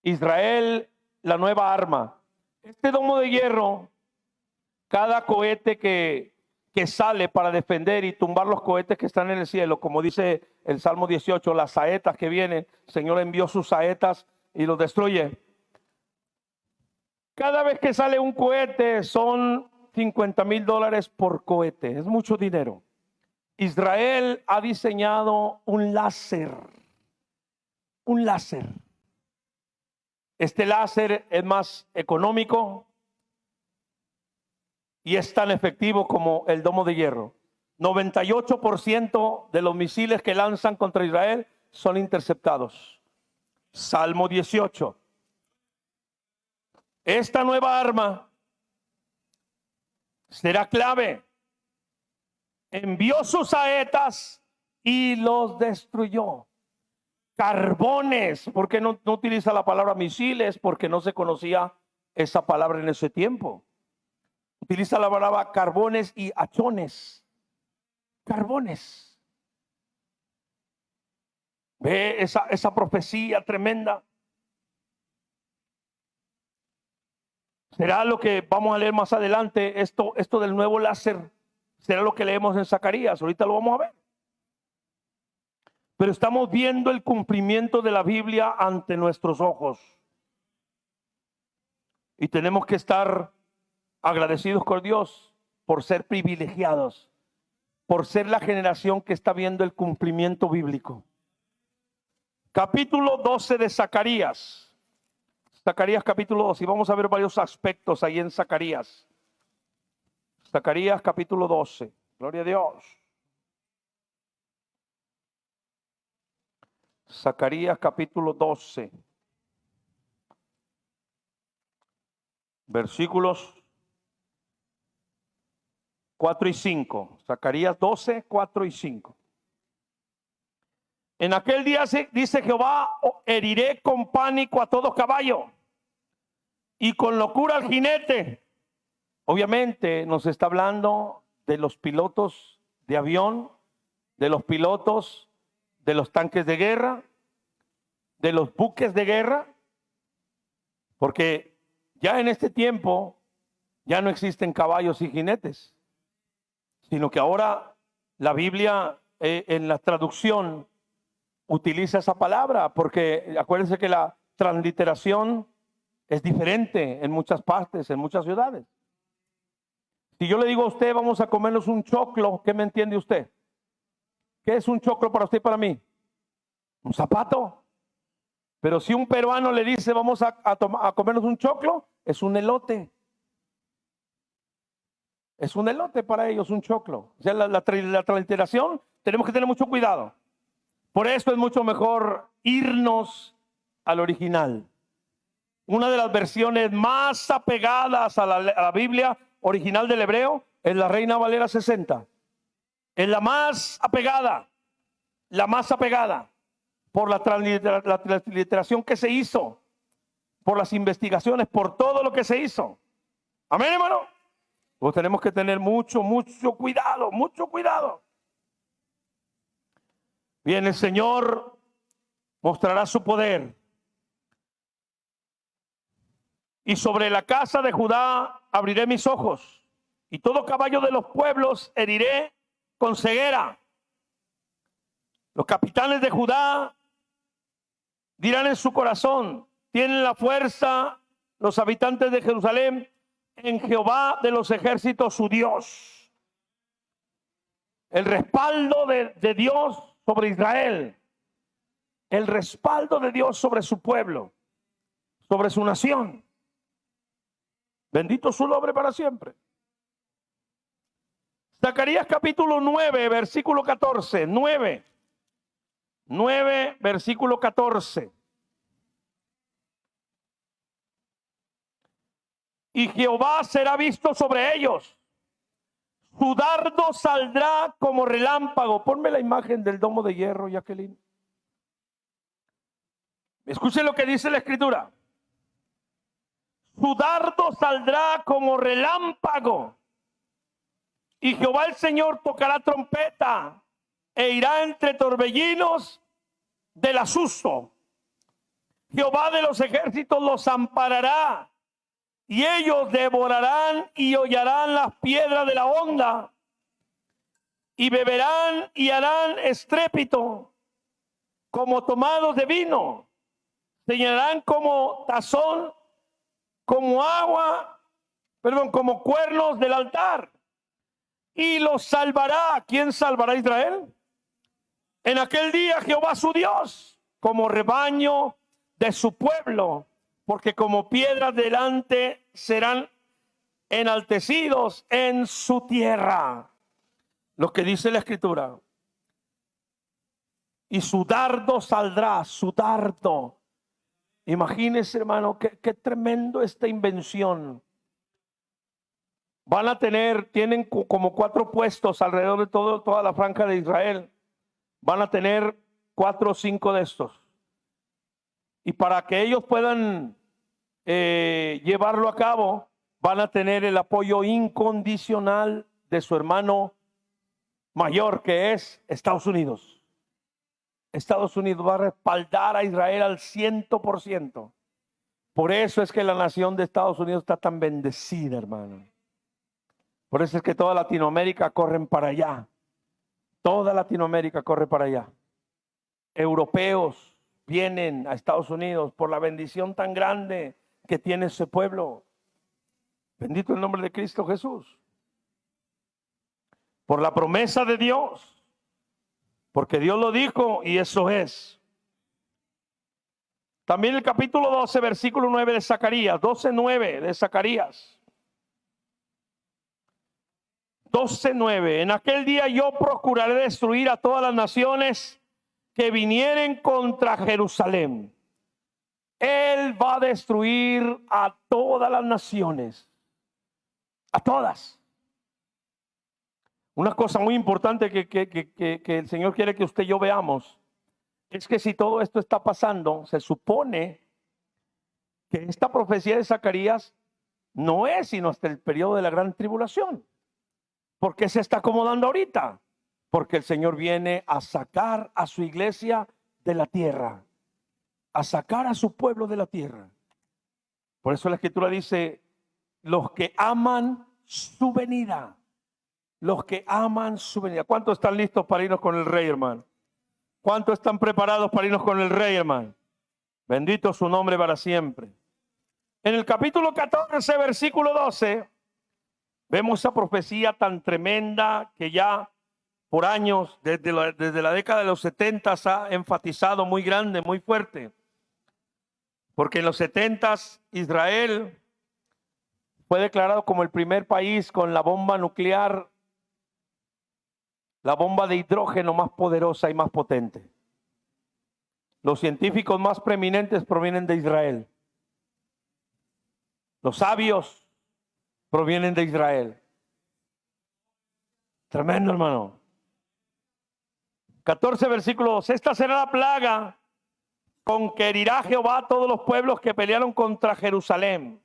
Israel, la nueva arma. Este domo de hierro, cada cohete que sale para defender y tumbar los cohetes que están en el cielo, como dice el Salmo 18, las saetas que vienen, el Señor envió sus saetas y los destruye. Cada vez que sale un cohete son $50,000 por cohete, es mucho dinero. Israel ha diseñado un láser. Este láser es más económico y es tan efectivo como el domo de hierro. 98% de los misiles que lanzan contra Israel son interceptados. Salmo 18. Esta nueva arma será clave. Envió sus saetas y los destruyó. Carbones, ¿por qué no utiliza la palabra misiles? Porque no se conocía esa palabra en ese tiempo. Utiliza la palabra carbones y hachones. Carbones. Ve esa profecía tremenda. Será lo que vamos a leer más adelante. Esto del nuevo láser será lo que leemos en Zacarías. Ahorita lo vamos a ver. Pero estamos viendo el cumplimiento de la Biblia ante nuestros ojos. Y tenemos que estar agradecidos con Dios por ser privilegiados, por ser la generación que está viendo el cumplimiento bíblico. Capítulo 12 de Zacarías. Zacarías capítulo 12. Y vamos a ver varios aspectos ahí en Zacarías. Zacarías capítulo 12. Gloria a Dios. Zacarías capítulo 12. Versículos 4 y 5. Zacarías 12, 4 y 5. En aquel día dice Jehová, heriré con pánico a todo caballo y con locura al jinete. Obviamente nos está hablando de los pilotos de avión, de los pilotos de los tanques de guerra, de los buques de guerra, porque ya en este tiempo ya no existen caballos y jinetes, sino que ahora la Biblia en la traducción utiliza esa palabra, porque acuérdense que la transliteración es diferente en muchas partes, en muchas ciudades. Si yo le digo a usted, vamos a comernos un choclo, ¿qué me entiende usted? ¿Qué es un choclo para usted y para mí? Un zapato. Pero si un peruano le dice, vamos a comernos un choclo, es un elote. Es un elote para ellos, un choclo. O sea, la transliteración, tenemos que tener mucho cuidado. Por eso es mucho mejor irnos al original. Una de las versiones más apegadas a la Biblia original del hebreo es la Reina Valera 60. Es la más apegada por la transliteración que se hizo, por las investigaciones, por todo lo que se hizo. Amén, hermano. Pues tenemos que tener mucho cuidado. Bien, el Señor mostrará su poder. Y sobre la casa de Judá abriré mis ojos, y todo caballo de los pueblos heriré con ceguera. Los capitanes de Judá dirán en su corazón: tienen la fuerza los habitantes de Jerusalén en Jehová de los ejércitos, su Dios. El respaldo de Dios sobre Israel. El respaldo de Dios sobre su pueblo, sobre su nación. Bendito su nombre para siempre. Zacarías capítulo 9, versículo 14. 9, versículo 14. Y Jehová será visto sobre ellos. Su dardo saldrá como relámpago. Ponme la imagen del domo de hierro, Jacqueline. Escuchen lo que dice la escritura. Su dardo saldrá como relámpago. Y Jehová el Señor tocará trompeta e irá entre torbellinos del asusto. Jehová de los ejércitos los amparará, y ellos devorarán y hollarán las piedras de la honda, y beberán y harán estrépito como tomados de vino, señalarán como tazón, como agua, como cuernos del altar, y los salvará. ¿Quién salvará a Israel? En aquel día Jehová su Dios, como rebaño de su pueblo, porque como piedras delante serán enaltecidos en su tierra. Lo que dice la escritura. Y su dardo saldrá, su dardo. Imagínense, hermano, qué tremendo esta invención. Tienen como 4 puestos alrededor de toda la franja de Israel. Van a tener 4 o 5 de estos. Y para que ellos puedan llevarlo a cabo, van a tener el apoyo incondicional de su hermano mayor, que es Estados Unidos. Estados Unidos va a respaldar a Israel al 100%. Por eso es que la nación de Estados Unidos está tan bendecida, hermano. Por eso es que toda Latinoamérica corren para allá. Toda Latinoamérica corre para allá. Europeos vienen a Estados Unidos por la bendición tan grande que tiene ese pueblo. Bendito el nombre de Cristo Jesús. Por la promesa de Dios. Porque Dios lo dijo y eso es. También el capítulo 12, versículo 9 de Zacarías. 12:9 de Zacarías. 12:9. En aquel día yo procuraré destruir a todas las naciones que vinieren contra Jerusalén. Él va a destruir a todas las naciones. A todas. Una cosa muy importante que el Señor quiere que usted y yo veamos es que si todo esto está pasando, se supone que esta profecía de Zacarías no es sino hasta el periodo de la gran tribulación. ¿Por qué se está acomodando ahorita? Porque el Señor viene a sacar a su iglesia de la tierra, a sacar a su pueblo de la tierra. Por eso la escritura dice: los que aman su venida. Los que aman su venida. ¿Cuántos están listos para irnos con el Rey, hermano? ¿Cuántos están preparados para irnos con el Rey, hermano? Bendito su nombre para siempre. En el capítulo 14, versículo 12, vemos esa profecía tan tremenda que ya por años, desde la década de los 70, se ha enfatizado muy grande, muy fuerte. Porque en los 70 Israel fue declarado como el primer país con la bomba nuclear, la bomba de hidrógeno más poderosa y más potente. Los científicos más preeminentes provienen de Israel. Los sabios provienen de Israel. Tremendo, hermano. 14, versículo 2. Esta será la plaga con que herirá Jehová a todos los pueblos que pelearon contra Jerusalén.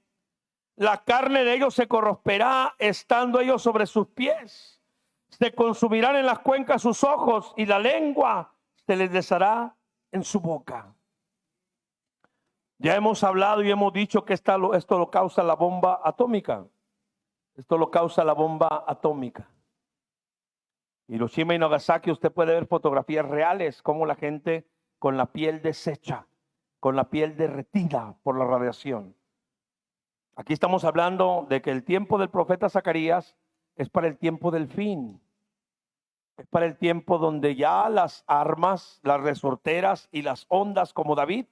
La carne de ellos se corromperá estando ellos sobre sus pies. Se consumirán en las cuencas sus ojos y la lengua se les deshará en su boca. Ya hemos hablado y hemos dicho que esto lo causa la bomba atómica. Esto lo causa la bomba atómica. Hiroshima y Nagasaki, usted puede ver fotografías reales, como la gente con la piel deshecha, con la piel derretida por la radiación. Aquí estamos hablando de que el tiempo del profeta Zacarías es para el tiempo del fin. Es para el tiempo donde ya las armas, las resorteras y las ondas como David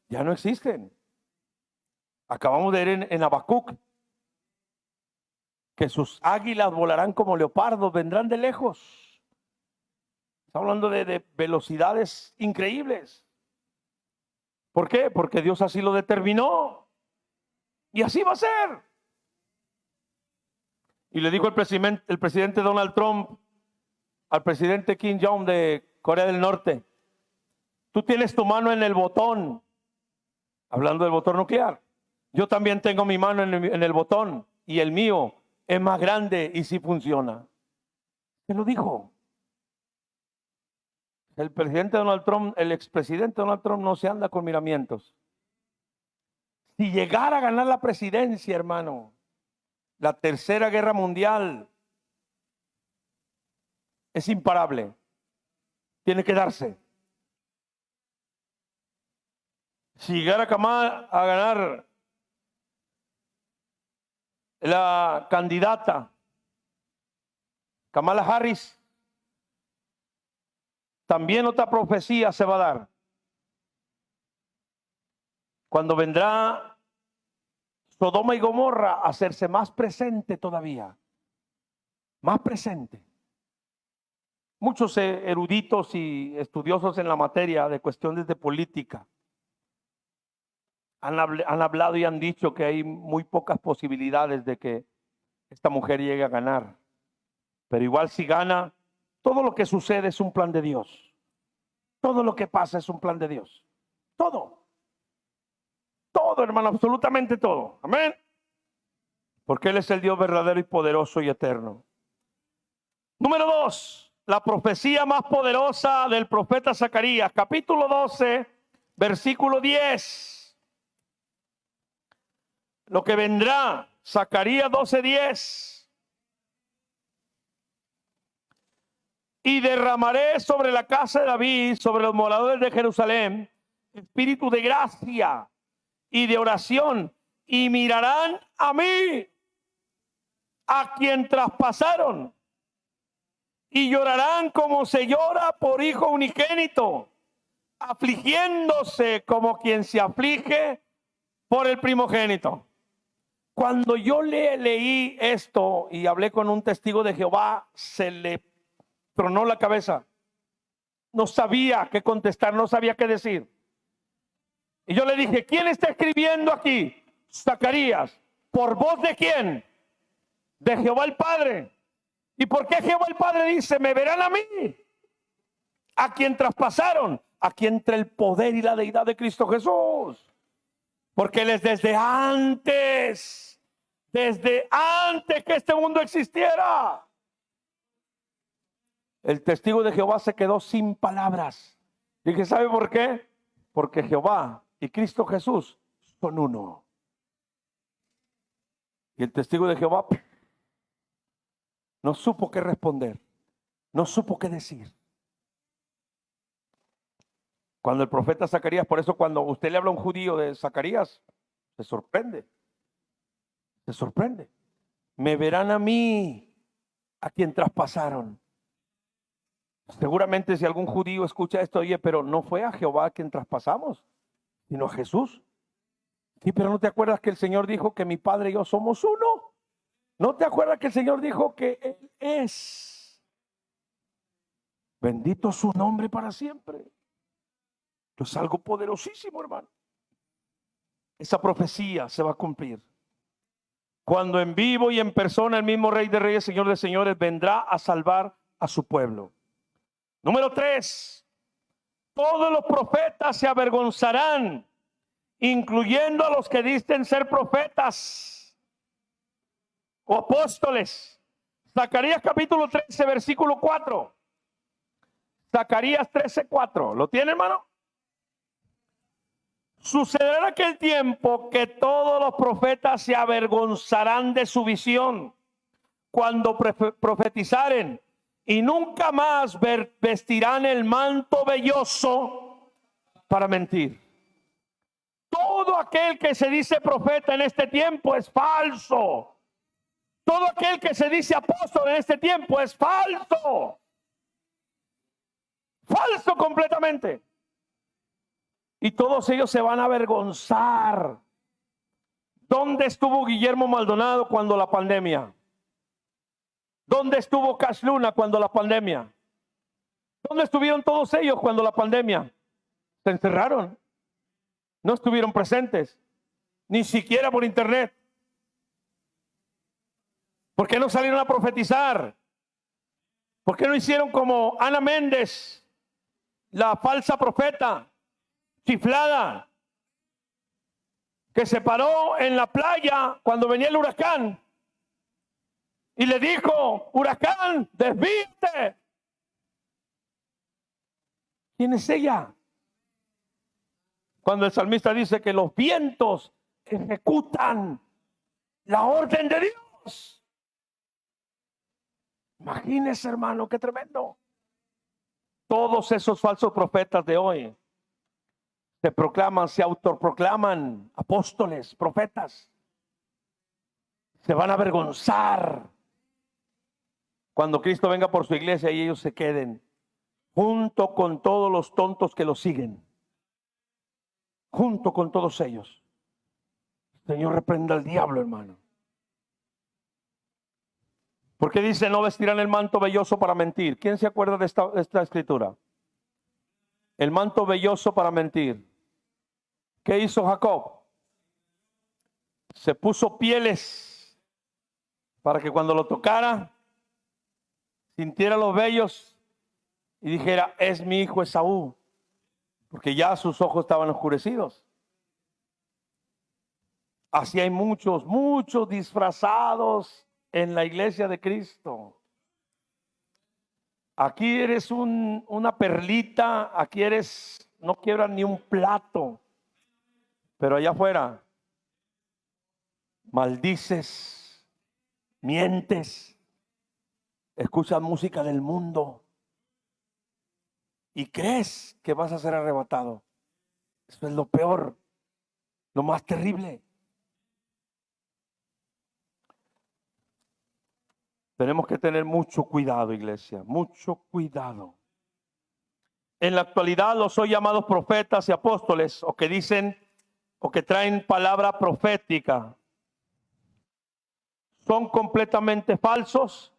ya no existen. Acabamos de ver en Habacuc que sus águilas volarán como leopardos, vendrán de lejos. Está hablando de velocidades increíbles. ¿Por qué? Porque Dios así lo determinó. Y así va a ser. Y le dijo el presidente Donald Trump al presidente Kim Jong de Corea del Norte: tú tienes tu mano en el botón. Hablando del botón nuclear. Yo también tengo mi mano en el botón. Y el mío es más grande y sí funciona. Se lo dijo. El presidente Donald Trump, el expresidente Donald Trump no se anda con miramientos. Si llegara a ganar la presidencia, hermano, la tercera guerra mundial es imparable. Tiene que darse. Si llegara a ganar la candidata Kamala Harris, también otra profecía se va a dar. Cuando vendrá Sodoma y Gomorra a hacerse más presente todavía. Más presente. Muchos eruditos y estudiosos en la materia de cuestiones de política han hablado y han dicho que hay muy pocas posibilidades de que esta mujer llegue a ganar. Pero igual si gana, todo lo que sucede es un plan de Dios. Todo lo que pasa es un plan de Dios. Todo. Todo, hermano, absolutamente todo. Amén. Porque Él es el Dios verdadero y poderoso y eterno. Número 2, la profecía más poderosa del profeta Zacarías, capítulo 12, versículo 10. Lo que vendrá, Zacarías 12:10. Y derramaré sobre la casa de David, sobre los moradores de Jerusalén, espíritu de gracia y de oración, y mirarán a mí, a quien traspasaron, y llorarán como se llora por hijo unigénito, afligiéndose como quien se aflige por el primogénito. Cuando yo leí esto y hablé con un testigo de Jehová, se le tronó la cabeza. No sabía qué contestar, no sabía qué decir. Y yo le dije: ¿quién está escribiendo aquí? Zacarías. ¿Por voz de quién? De Jehová el Padre. ¿Y por qué Jehová el Padre dice: me verán a mí, a quien traspasaron? Aquí entra el poder y la deidad de Cristo Jesús. Porque Él es desde antes que este mundo existiera. El testigo de Jehová se quedó sin palabras. Dije: ¿sabe por qué? Porque Jehová y Cristo Jesús son uno. Y el testigo de Jehová no supo qué responder, no supo qué decir. Cuando el profeta Zacarías, por eso cuando usted le habla a un judío de Zacarías, se sorprende. Se sorprende. Me verán a mí, a quien traspasaron. Seguramente si algún judío escucha esto: oye, pero no fue a Jehová a quien traspasamos, sino a Jesús. Sí, pero ¿no te acuerdas que el Señor dijo que mi Padre y yo somos uno? ¿No te acuerdas que el Señor dijo que Él es? Bendito su nombre para siempre. Es algo poderosísimo, hermano. Esa profecía se va a cumplir. Cuando en vivo y en persona el mismo Rey de Reyes, Señor de Señores, vendrá a salvar a su pueblo. Número 3. Todos los profetas se avergonzarán, incluyendo a los que dicen ser profetas o apóstoles. Zacarías capítulo 13, versículo 4. Zacarías 13:4. ¿Lo tiene, hermano? Sucederá en aquel tiempo que todos los profetas se avergonzarán de su visión cuando profetizaren, y nunca más vestirán el manto velloso para mentir. Todo aquel que se dice profeta en este tiempo es falso. Todo aquel que se dice apóstol en este tiempo es falso. Falso completamente. Y todos ellos se van a avergonzar. ¿Dónde estuvo Guillermo Maldonado cuando la pandemia? ¿Dónde estuvo Cash Luna cuando la pandemia? ¿Dónde estuvieron todos ellos cuando la pandemia? Se encerraron. No estuvieron presentes, ni siquiera por internet. ¿Por qué no salieron a profetizar? ¿Por qué no hicieron como Ana Méndez, la falsa profeta, chiflada, que se paró en la playa cuando venía el huracán y le dijo: huracán, desvíate? ¿Quién es ella? Cuando el salmista dice que los vientos ejecutan la orden de Dios. Imagínese, hermano, qué tremendo. Todos esos falsos profetas de hoy se proclaman, se autoproclaman apóstoles, profetas. Se van a avergonzar cuando Cristo venga por su iglesia y ellos se queden junto con todos los tontos que lo siguen. Junto con todos ellos. Señor, reprenda al diablo, hermano. ¿Por qué dice no vestirán el manto velloso para mentir? ¿Quién se acuerda de esta escritura? El manto velloso para mentir. ¿Qué hizo Jacob? Se puso pieles para que cuando lo tocara sintiera los vellos y dijera: es mi hijo Esaú. Porque ya sus ojos estaban oscurecidos. Así hay muchos disfrazados en la iglesia de Cristo. Aquí eres una perlita, aquí eres, no quiebras ni un plato. Pero allá afuera, maldices, mientes, escuchas música del mundo. Y crees que vas a ser arrebatado. Eso es lo peor, lo más terrible. Tenemos que tener mucho cuidado, iglesia, mucho cuidado. En la actualidad los hoy llamados profetas y apóstoles, o que dicen, o que traen palabra profética, son completamente falsos,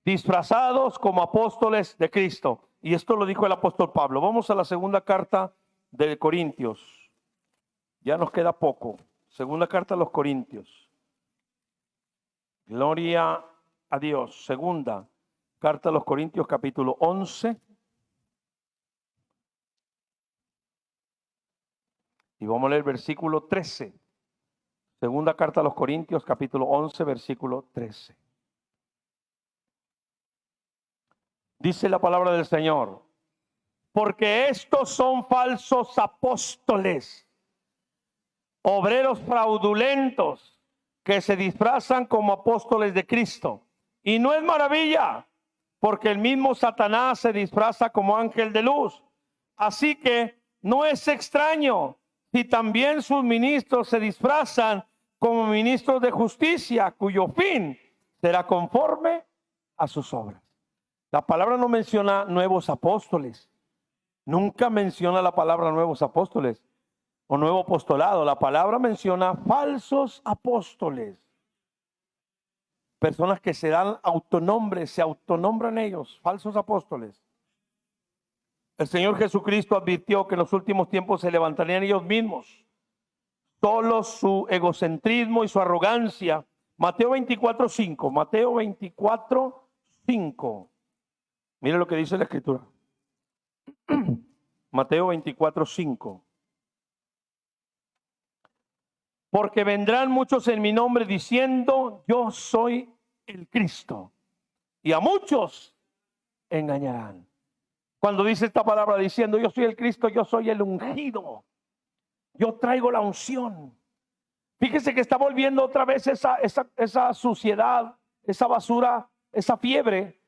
disfrazados como apóstoles de Cristo. Y esto lo dijo el apóstol Pablo. Vamos a la segunda carta de Corintios. Ya nos queda poco. Segunda carta a los Corintios. Gloria a Dios. Segunda carta a los Corintios, capítulo 11. Y vamos a leer versículo 13. Segunda carta a los Corintios, capítulo 11, versículo 13. Dice la palabra del Señor: porque estos son falsos apóstoles, obreros fraudulentos, que se disfrazan como apóstoles de Cristo. Y no es maravilla, porque el mismo Satanás se disfraza como ángel de luz. Así que no es extraño si también sus ministros se disfrazan como ministros de justicia, cuyo fin será conforme a sus obras. La palabra no menciona nuevos apóstoles. Nunca menciona la palabra nuevos apóstoles o nuevo apostolado. La palabra menciona falsos apóstoles. Personas que se dan autonombres, se autonombran ellos, falsos apóstoles. El Señor Jesucristo advirtió que en los últimos tiempos se levantarían ellos mismos. Solo su egocentrismo y su arrogancia. Mateo 24:5. Mateo 24:5. Mire lo que dice la Escritura. Mateo 24:5. Porque vendrán muchos en mi nombre diciendo: yo soy el Cristo. Y a muchos engañarán. Cuando dice esta palabra diciendo: yo soy el Cristo, yo soy el ungido, Yo traigo la unción. Fíjese que está volviendo otra vez esa suciedad, esa basura, esa fiebre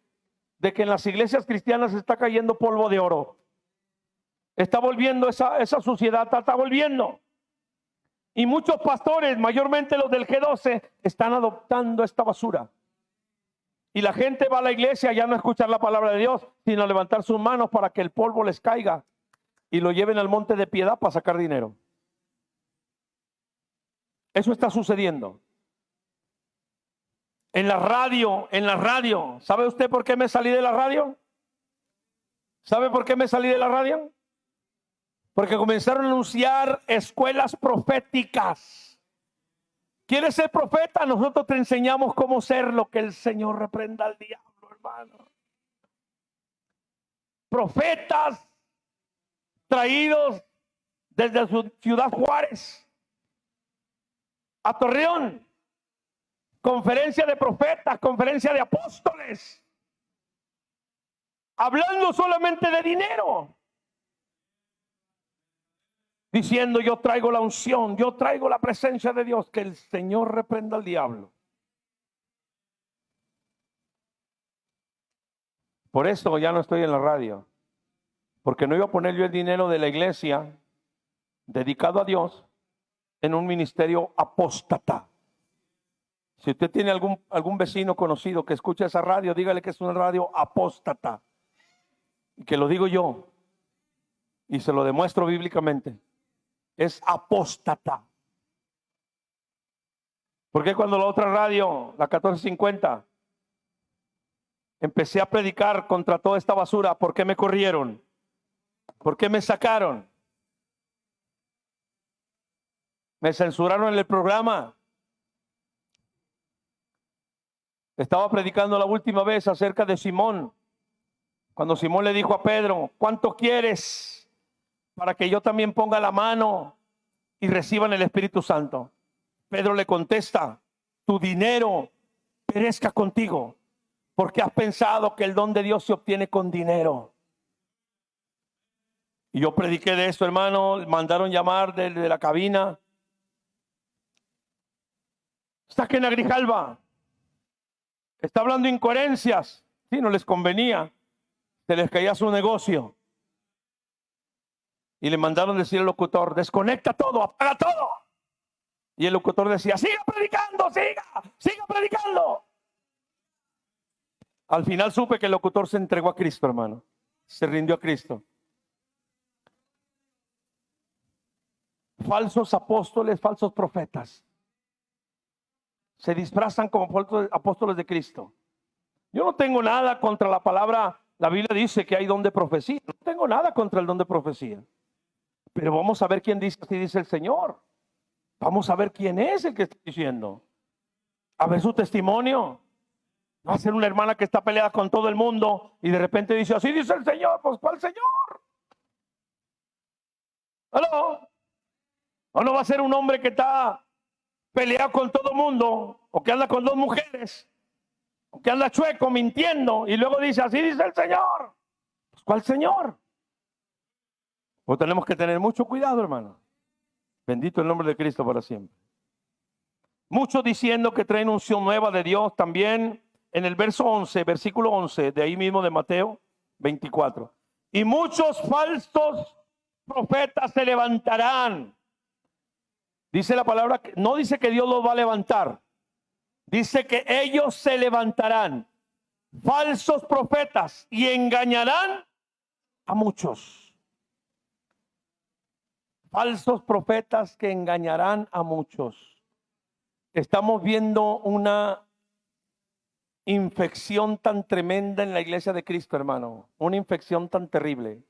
de que en las iglesias cristianas está cayendo polvo de oro. Está volviendo esa suciedad, está volviendo. Y muchos pastores, mayormente los del G12, están adoptando esta basura. Y la gente va a la iglesia ya no a escuchar la palabra de Dios, sino a levantar sus manos para que el polvo les caiga y lo lleven al monte de piedad para sacar dinero. Eso está sucediendo. En la radio. ¿Sabe usted por qué me salí de la radio? ¿Sabe por qué me salí de la radio? Porque comenzaron a anunciar escuelas proféticas. ¿Quieres ser profeta? Nosotros te enseñamos cómo ser lo que el Señor reprenda al diablo, hermano. Profetas traídos desde su ciudad Juárez a Torreón. Conferencia de profetas, conferencia de apóstoles. Hablando solamente de dinero. Diciendo, yo traigo la unción, yo traigo la presencia de Dios. Que el Señor reprenda al diablo. Por eso ya no estoy en la radio. Porque no iba a poner yo el dinero de la iglesia dedicado a Dios en un ministerio apóstata. Si usted tiene algún vecino conocido que escucha esa radio, dígale que es una radio apóstata. Y que lo digo yo. Y se lo demuestro bíblicamente. Es apóstata. Porque cuando la otra radio, la 1450, empecé a predicar contra toda esta basura, ¿por qué me corrieron? ¿Por qué me sacaron? Me censuraron en el programa. Estaba predicando la última vez acerca de Simón. Cuando Simón le dijo a Pedro, ¿cuánto quieres para que yo también ponga la mano y reciban el Espíritu Santo? Pedro le contesta, tu dinero perezca contigo, porque has pensado que el don de Dios se obtiene con dinero. Y yo prediqué de eso, hermano. Mandaron llamar de la cabina. Saquen a Grijalva. Está hablando incoherencias. Sí, no les convenía. Se les caía su negocio. Y le mandaron decir al locutor, desconecta todo, apaga todo. Y el locutor decía, siga predicando, siga predicando. Al final supe que el locutor se entregó a Cristo, hermano. Se rindió a Cristo. Falsos apóstoles, falsos profetas. Se disfrazan como apóstoles de Cristo. Yo no tengo nada contra la palabra. La Biblia dice que hay don de profecía. No tengo nada contra el don de profecía. Pero vamos a ver quién dice así, dice el Señor. Vamos a ver quién es el que está diciendo. A ver su testimonio. No va a ser una hermana que está peleada con todo el mundo y de repente dice, así dice el Señor. Pues ¿cuál Señor? ¿Aló? ¿O no va a ser un hombre que está peleado con todo el mundo, o que anda con dos mujeres, o que anda chueco mintiendo y luego dice, así dice el Señor? Pues ¿cuál Señor? Pues tenemos que tener mucho cuidado, hermano. Bendito el nombre de Cristo para siempre. Muchos diciendo que traen unción nueva de Dios. También en el verso 11, versículo 11, de ahí mismo de Mateo 24. Y muchos falsos profetas se levantarán. Dice la palabra, no dice que Dios los va a levantar. Dice que ellos se levantarán. Falsos profetas y engañarán a muchos. Falsos profetas que engañarán a muchos. Estamos viendo una infección tan tremenda en la iglesia de Cristo, hermano. Una infección tan terrible.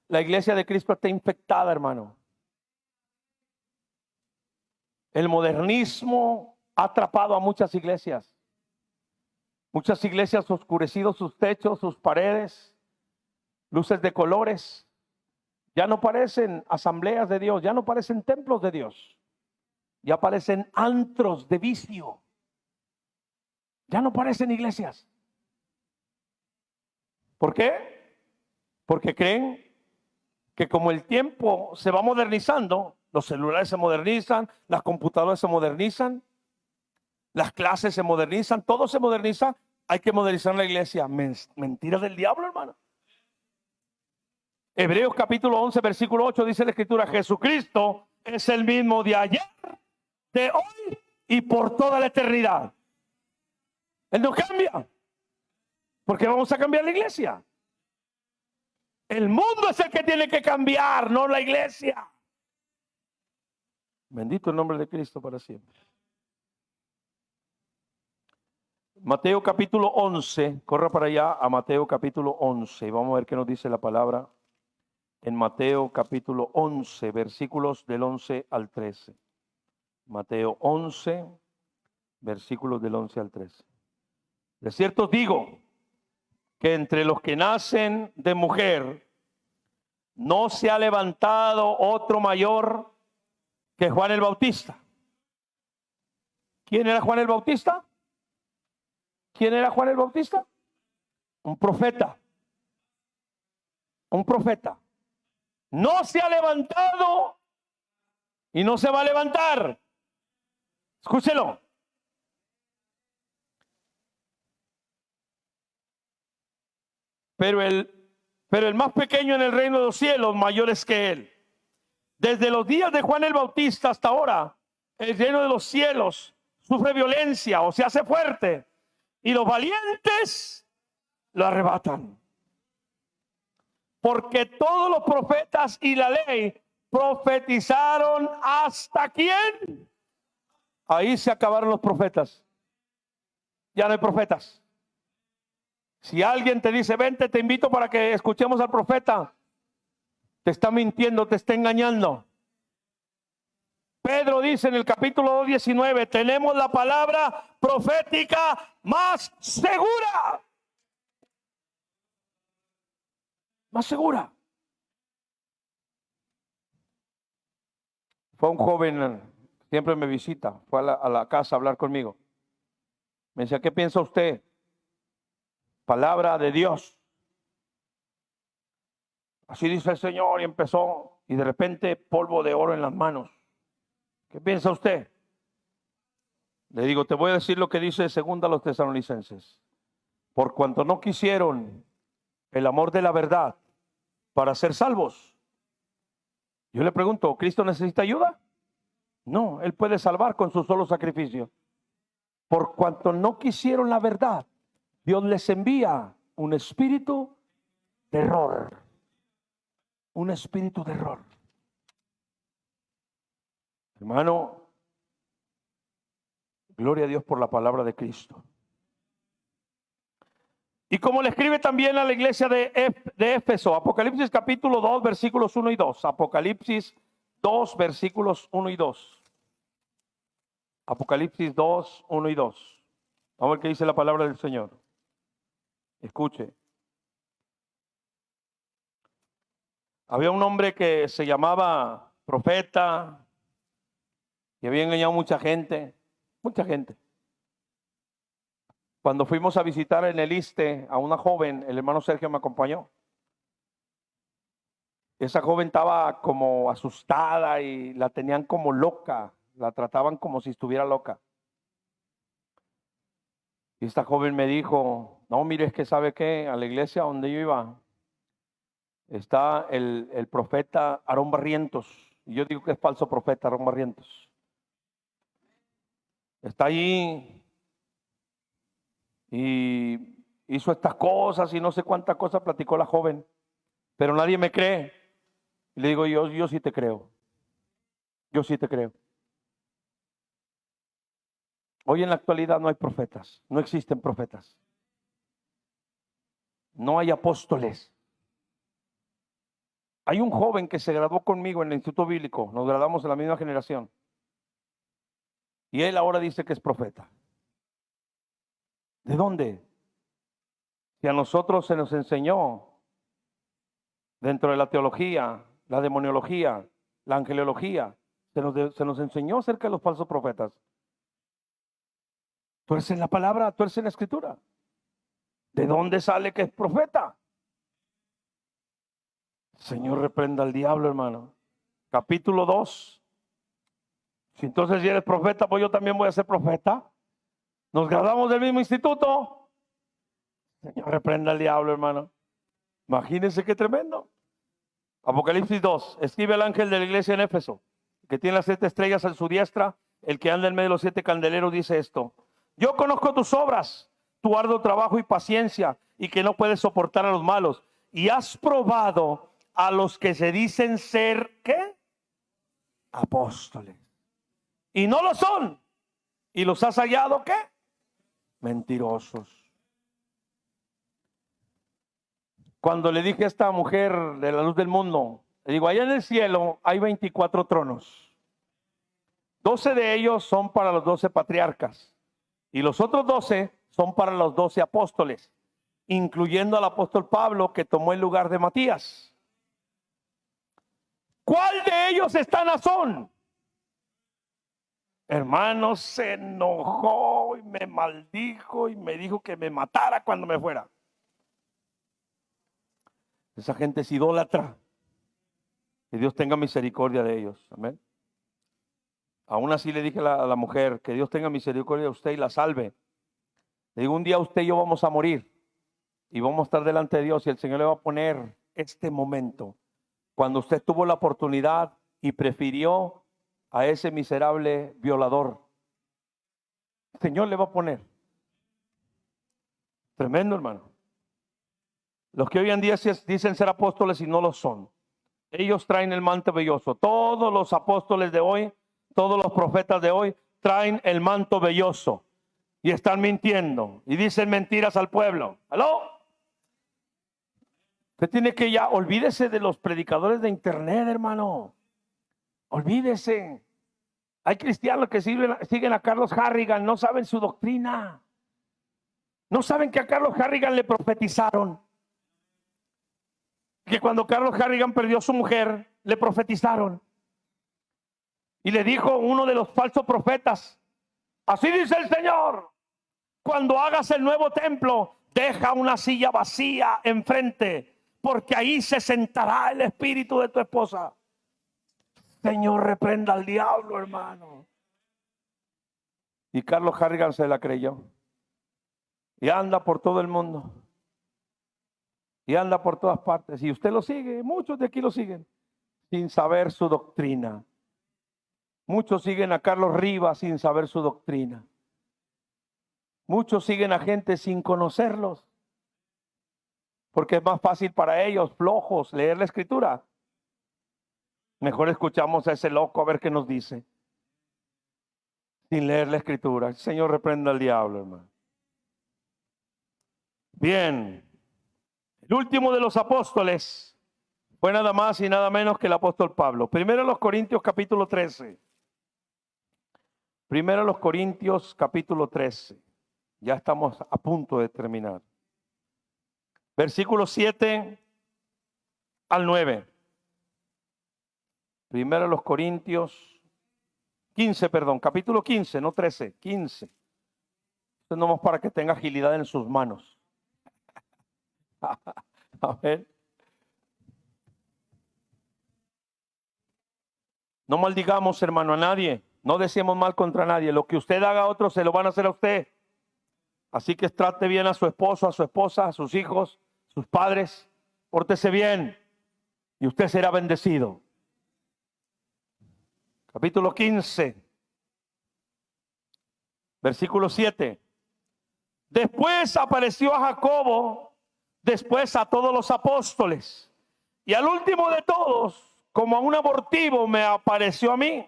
La iglesia de Cristo está infectada, hermano. El modernismo ha atrapado a muchas iglesias. Muchas iglesias oscurecido sus techos, sus paredes, luces de colores. Ya no parecen asambleas de Dios, ya no parecen templos de Dios. Ya parecen antros de vicio. Ya no parecen iglesias. ¿Por qué? Porque creen que como el tiempo se va modernizando, los celulares se modernizan, las computadoras se modernizan, las clases se modernizan, todo se moderniza, hay que modernizar la iglesia. Mentira del diablo, hermano. Hebreos capítulo 11, versículo 8 dice la escritura: Jesucristo es el mismo de ayer, de hoy y por toda la eternidad. Él no cambia. ¿Por qué vamos a cambiar la iglesia? El mundo es el que tiene que cambiar, no la iglesia. Bendito el nombre de Cristo para siempre. Mateo capítulo 11, corra para allá a Mateo capítulo 11 y vamos a ver qué nos dice la palabra en Mateo capítulo 11, versículos del 11 al 13. Mateo 11, versículos del 11 al 13. De cierto os digo que entre los que nacen de mujer no se ha levantado otro mayor que Juan el Bautista. ¿Quién era Juan el Bautista? ¿Quién era Juan el Bautista? Un profeta. Un profeta. No se ha levantado y no se va a levantar. Escúchelo. Pero el más pequeño en el reino de los cielos, mayor es que él. Desde los días de Juan el Bautista hasta ahora, el reino de los cielos sufre violencia o se hace fuerte, y los valientes lo arrebatan. Porque todos los profetas y la ley profetizaron hasta quién. Ahí se acabaron los profetas. Ya no hay profetas. Si alguien te dice, vente, te invito para que escuchemos al profeta, te está mintiendo, te está engañando. Pedro dice en el capítulo 2:19, tenemos la palabra profética más segura. Más segura. Fue un joven, siempre me visita, fue a la casa a hablar conmigo. Me decía, ¿qué piensa usted? Palabra de Dios. Así dice el Señor, y empezó, y de repente polvo de oro en las manos. ¿Qué piensa usted? Le digo, te voy a decir lo que dice segunda a los tesalonicenses. Por cuanto no quisieron el amor de la verdad para ser salvos. Yo le pregunto, ¿Cristo necesita ayuda? No, Él puede salvar con su solo sacrificio. Por cuanto no quisieron la verdad, Dios les envía un espíritu de error. Un espíritu de error. Hermano, gloria a Dios por la palabra de Cristo. Y como le escribe también a la iglesia de Éfeso, Apocalipsis capítulo 2, versículos 1 y 2. Apocalipsis 2, versículos 1 y 2. Apocalipsis 2, 1 y 2. Vamos a ver qué dice la palabra del Señor. Escuche. Había un hombre que se llamaba profeta y había engañado a mucha gente. Mucha gente. Cuando fuimos a visitar en el ISSSTE a una joven, el hermano Sergio me acompañó. Esa joven estaba como asustada y la tenían como loca. La trataban como si estuviera loca. Y esta joven me dijo, no, mire, es que sabe qué, a la iglesia donde yo iba está el profeta Aarón Barrientos. Y yo digo que es falso profeta Aarón Barrientos. Está allí y hizo estas cosas y no sé cuántas cosas platicó la joven. Pero nadie me cree. Y le digo, yo sí te creo. Yo sí te creo. Hoy en la actualidad no hay profetas, no existen profetas. No hay apóstoles. Hay un joven que se graduó conmigo en el Instituto Bíblico, nos graduamos en la misma generación. Y él ahora dice que es profeta. ¿De dónde? Si a nosotros se nos enseñó dentro de la teología, la demoniología, la angelología, se nos enseñó acerca de los falsos profetas. Tuercen la palabra, tuercen la escritura. ¿De dónde sale que es profeta? Señor, reprenda al diablo, hermano. Capítulo 2. Entonces, si eres profeta, pues yo también voy a ser profeta. Nos graduamos del mismo instituto. Señor, reprenda al diablo, hermano. Imagínense qué tremendo. Apocalipsis 2. Escribe al ángel de la iglesia en Éfeso, que tiene las 7 estrellas en su diestra, el que anda en medio de los 7 candeleros, dice esto: yo conozco tus obras, tu arduo trabajo y paciencia, y que no puedes soportar a los malos. Y has probado a los que se dicen ser, ¿qué? Apóstoles. Y no lo son. Y los has hallado, ¿qué? Mentirosos. Cuando le dije a esta mujer de la luz del mundo, le digo, allá en el cielo hay 24 tronos. 12 de ellos son para los 12 patriarcas. Y los otros 12 son para los 12 apóstoles, incluyendo al apóstol Pablo, que tomó el lugar de Matías. ¿Cuál de ellos está Nazón? Hermano, se enojó y me maldijo y me dijo que me matara cuando me fuera. Esa gente es idólatra. Que Dios tenga misericordia de ellos. Amén. Aún así le dije a la mujer, que Dios tenga misericordia de usted y la salve. Le digo, un día usted y yo vamos a morir y vamos a estar delante de Dios, y el Señor le va a poner este momento cuando usted tuvo la oportunidad y prefirió a ese miserable violador. El Señor le va a poner. Tremendo, hermano. Los que hoy en día dicen ser apóstoles y no lo son, ellos traen el manto velloso. Todos los apóstoles de hoy, todos los profetas de hoy traen el manto velloso y están mintiendo y dicen mentiras al pueblo. ¿Aló? Usted tiene que ya, olvídese de los predicadores de internet, hermano. Olvídese. Hay cristianos que siguen a Carlos Harrigan, no saben su doctrina. No saben que a Carlos Harrigan le profetizaron. Que cuando Carlos Harrigan perdió a su mujer, le profetizaron. Y le dijo uno de los falsos profetas: así dice el Señor, cuando hagas el nuevo templo, deja una silla vacía enfrente, porque ahí se sentará el espíritu de tu esposa. Señor, reprenda al diablo, hermano. Y Carlos Harrigan se la creyó. Y anda por todo el mundo. Y anda por todas partes. Y usted lo sigue, muchos de aquí lo siguen, sin saber su doctrina. Muchos siguen a Carlos Rivas sin saber su doctrina. Muchos siguen a gente sin conocerlos, porque es más fácil para ellos, flojos, leer la escritura. Mejor escuchamos a ese loco a ver qué nos dice, sin leer la escritura. El Señor reprenda al diablo, hermano. Bien, el último de los apóstoles fue nada más y nada menos que el apóstol Pablo. Primero los Corintios capítulo 13. Primero los Corintios capítulo 13. Ya estamos a punto de terminar. Versículos 7 al 9. Primero los Corintios 15, perdón, capítulo 15, no 13, 15. Esto no más para que tenga agilidad en sus manos. A ver. No maldigamos, hermano, a nadie. No deseemos mal contra nadie. Lo que usted haga a otros, se lo van a hacer a usted. Así que trate bien a su esposo, a su esposa, a sus hijos, sus padres. Pórtese bien y usted será bendecido. Capítulo 15, versículo 7. Después apareció a Jacobo, después a todos los apóstoles, y al último de todos, como a un abortivo, me apareció a mí,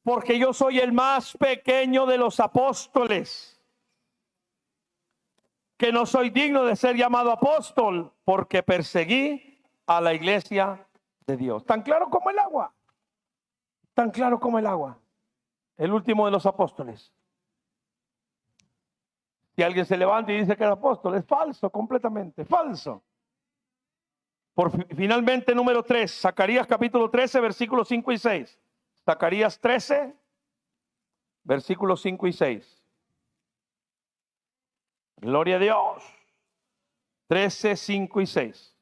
porque yo soy el más pequeño de los apóstoles, que no soy digno de ser llamado apóstol, porque perseguí a la iglesia de Dios. Tan claro como el agua. Tan claro como el agua. El último de los apóstoles. Si alguien se levanta y dice que es apóstol, es falso, completamente falso. Finalmente, número 3, Zacarías capítulo 13, versículos 5 y 6. Zacarías 13, versículos 5 y 6. Gloria a Dios. 13, 5 y 6.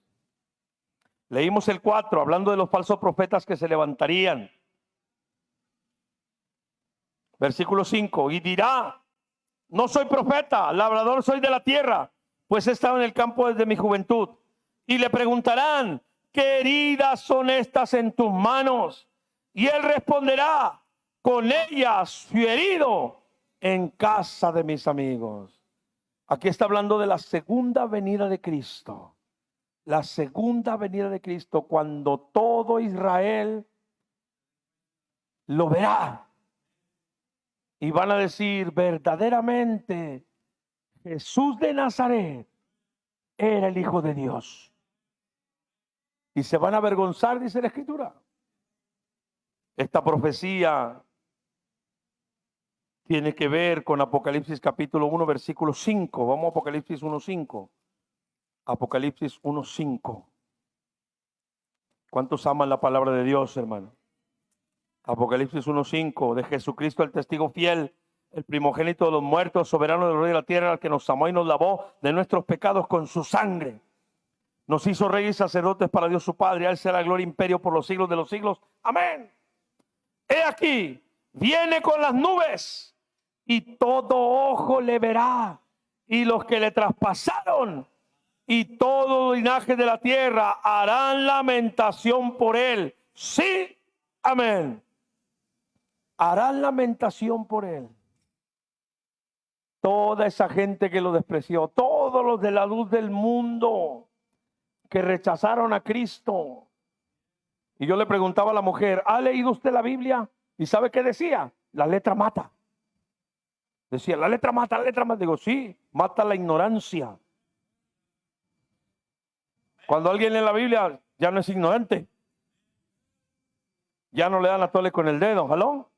Leímos el 4, hablando de los falsos profetas que se levantarían. Versículo 5, y dirá: no soy profeta, labrador soy de la tierra, pues he estado en el campo desde mi juventud. Y le preguntarán: ¿qué heridas son estas en tus manos? Y él responderá: con ellas fui herido en casa de mis amigos. Aquí está hablando de la segunda venida de Cristo. La segunda venida de Cristo, cuando todo Israel lo verá. Y van a decir: verdaderamente Jesús de Nazaret era el Hijo de Dios. Y se van a avergonzar, dice la Escritura. Esta profecía tiene que ver con Apocalipsis capítulo 1, versículo 5. Vamos a Apocalipsis 1:5. Apocalipsis 1:5. ¿Cuántos aman la palabra de Dios, hermano? Apocalipsis 1:5. De Jesucristo, el testigo fiel, el primogénito de los muertos, soberano del rey de la tierra, al que nos amó y nos lavó de nuestros pecados con su sangre. Nos hizo reyes y sacerdotes para Dios su Padre. A él sea la gloria e imperio por los siglos de los siglos. Amén. He aquí, viene con las nubes, y todo ojo le verá, y los que le traspasaron, y todo linaje de la tierra harán lamentación por él. Sí, amén. Harán lamentación por él. Toda esa gente que lo despreció, todos los de la luz del mundo que rechazaron a Cristo. Y yo le preguntaba a la mujer: ¿ha leído usted la Biblia? ¿Y sabe qué decía? La letra mata. Decía: la letra mata, la letra mata. Digo: sí, mata la ignorancia. Cuando alguien lee la Biblia, ya no es ignorante. Ya no le dan a tole con el dedo. ¿Aló?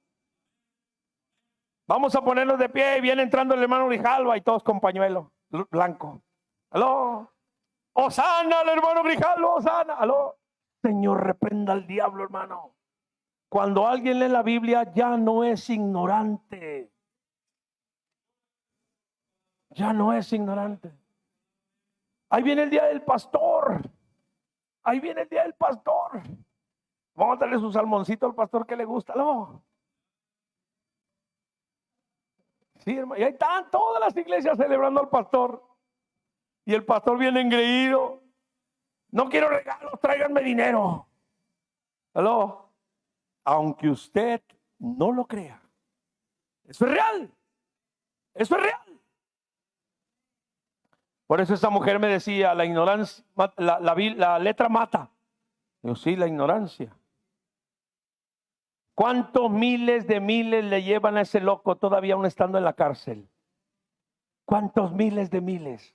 Vamos a ponernos de pie, y viene entrando el hermano Grijalva y todos con pañuelo blanco. ¿Aló? ¡Hosana al hermano Grijalva! ¡Hosana! ¿Aló? Señor, reprenda al diablo, hermano. Cuando alguien lee la Biblia, ya no es ignorante. Ya no es ignorante. Ahí viene el día del pastor. Ahí viene el día del pastor. Vamos a darle su salmoncito al pastor que le gusta. ¿No? Sí, hermano. Y ahí están todas las iglesias celebrando al pastor. Y el pastor viene engreído: no quiero regalos, tráiganme dinero. ¿Aló? Aunque usted no lo crea, eso es real. Eso es real. Por eso esa mujer me decía: la ignorancia, la letra mata. Yo: sí, la ignorancia. ¿Cuántos miles de miles le llevan a ese loco todavía aún estando en la cárcel? ¿Cuántos miles de miles?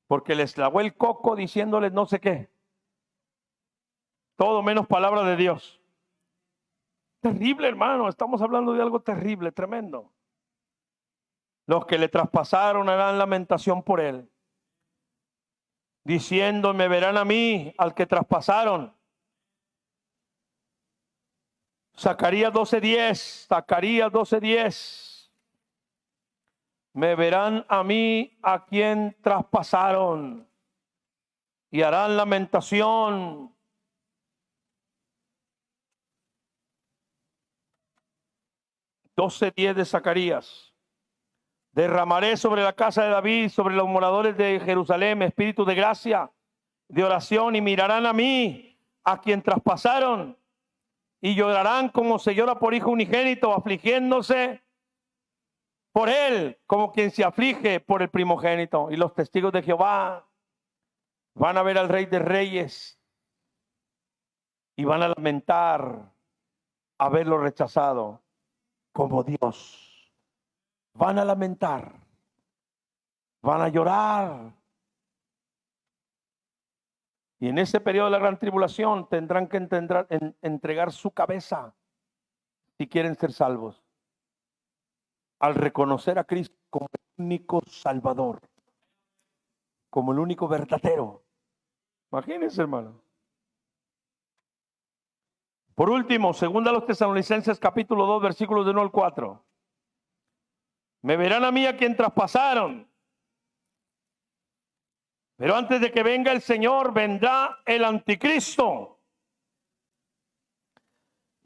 Porque les lavó el coco diciéndoles no sé qué. Todo menos palabra de Dios. Terrible, hermano. Estamos hablando de algo terrible, tremendo. Los que le traspasaron harán lamentación por él, diciendo: me verán a mí, al que traspasaron. Zacarías 12:10. Zacarías 12:10. Me verán a mí, a quien traspasaron, y harán lamentación. (12:10 de Zacarías). Derramaré sobre la casa de David, sobre los moradores de Jerusalén, espíritu de gracia, de oración, y mirarán a mí, a quien traspasaron, y llorarán como se llora por hijo unigénito, afligiéndose por él como quien se aflige por el primogénito. Y los testigos de Jehová van a ver al Rey de Reyes y van a lamentar haberlo rechazado como Dios. Van a lamentar, van a llorar. Y en ese periodo de la gran tribulación tendrán que entregar su cabeza si quieren ser salvos, al reconocer a Cristo como el único Salvador, como el único verdadero. Imagínense, hermano. Por último, segunda a los Tesalonicenses capítulo 2, versículos de 1 al 4. Me verán a mí, a quien traspasaron, Pero antes de que venga el Señor, vendrá el anticristo.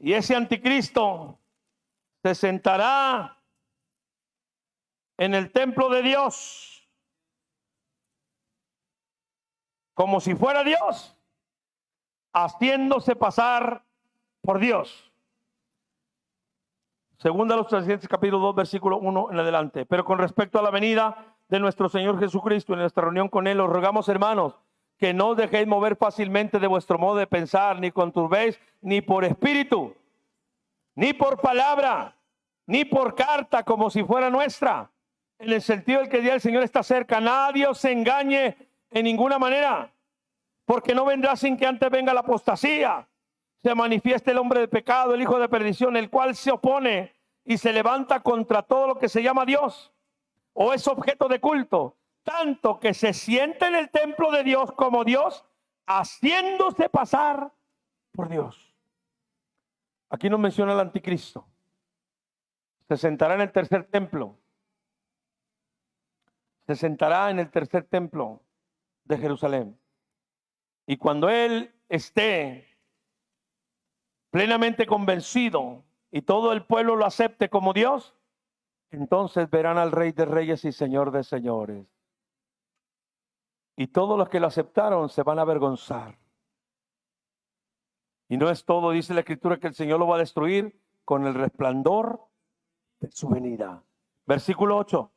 Y ese anticristo se sentará en el templo de Dios como si fuera Dios, haciéndose pasar por Dios. Segunda a los Tesalonicenses capítulo 2 versículo 1 en adelante. Pero con respecto a la venida de nuestro Señor Jesucristo y nuestra reunión con Él, os rogamos, hermanos, que no os dejéis mover fácilmente de vuestro modo de pensar, ni conturbéis, ni por espíritu, ni por palabra, ni por carta como si fuera nuestra, en el sentido del que el día del Señor está cerca. Nadie os engañe en ninguna manera, porque no vendrá sin que antes venga la apostasía, se manifieste el hombre de pecado, el hijo de perdición, el cual se opone y se levanta contra todo lo que se llama Dios o es objeto de culto, tanto que se siente en el templo de Dios como Dios, haciéndose pasar por Dios. Aquí nos menciona el anticristo. Se sentará en el tercer templo. Se sentará en el tercer templo de Jerusalén. Y cuando él esté plenamente convencido y todo el pueblo lo acepte como Dios, entonces verán al Rey de Reyes y Señor de Señores. Y todos los que lo aceptaron se van a avergonzar. Y no es todo, dice la Escritura, que el Señor lo va a destruir con el resplandor de su venida. Versículo 8.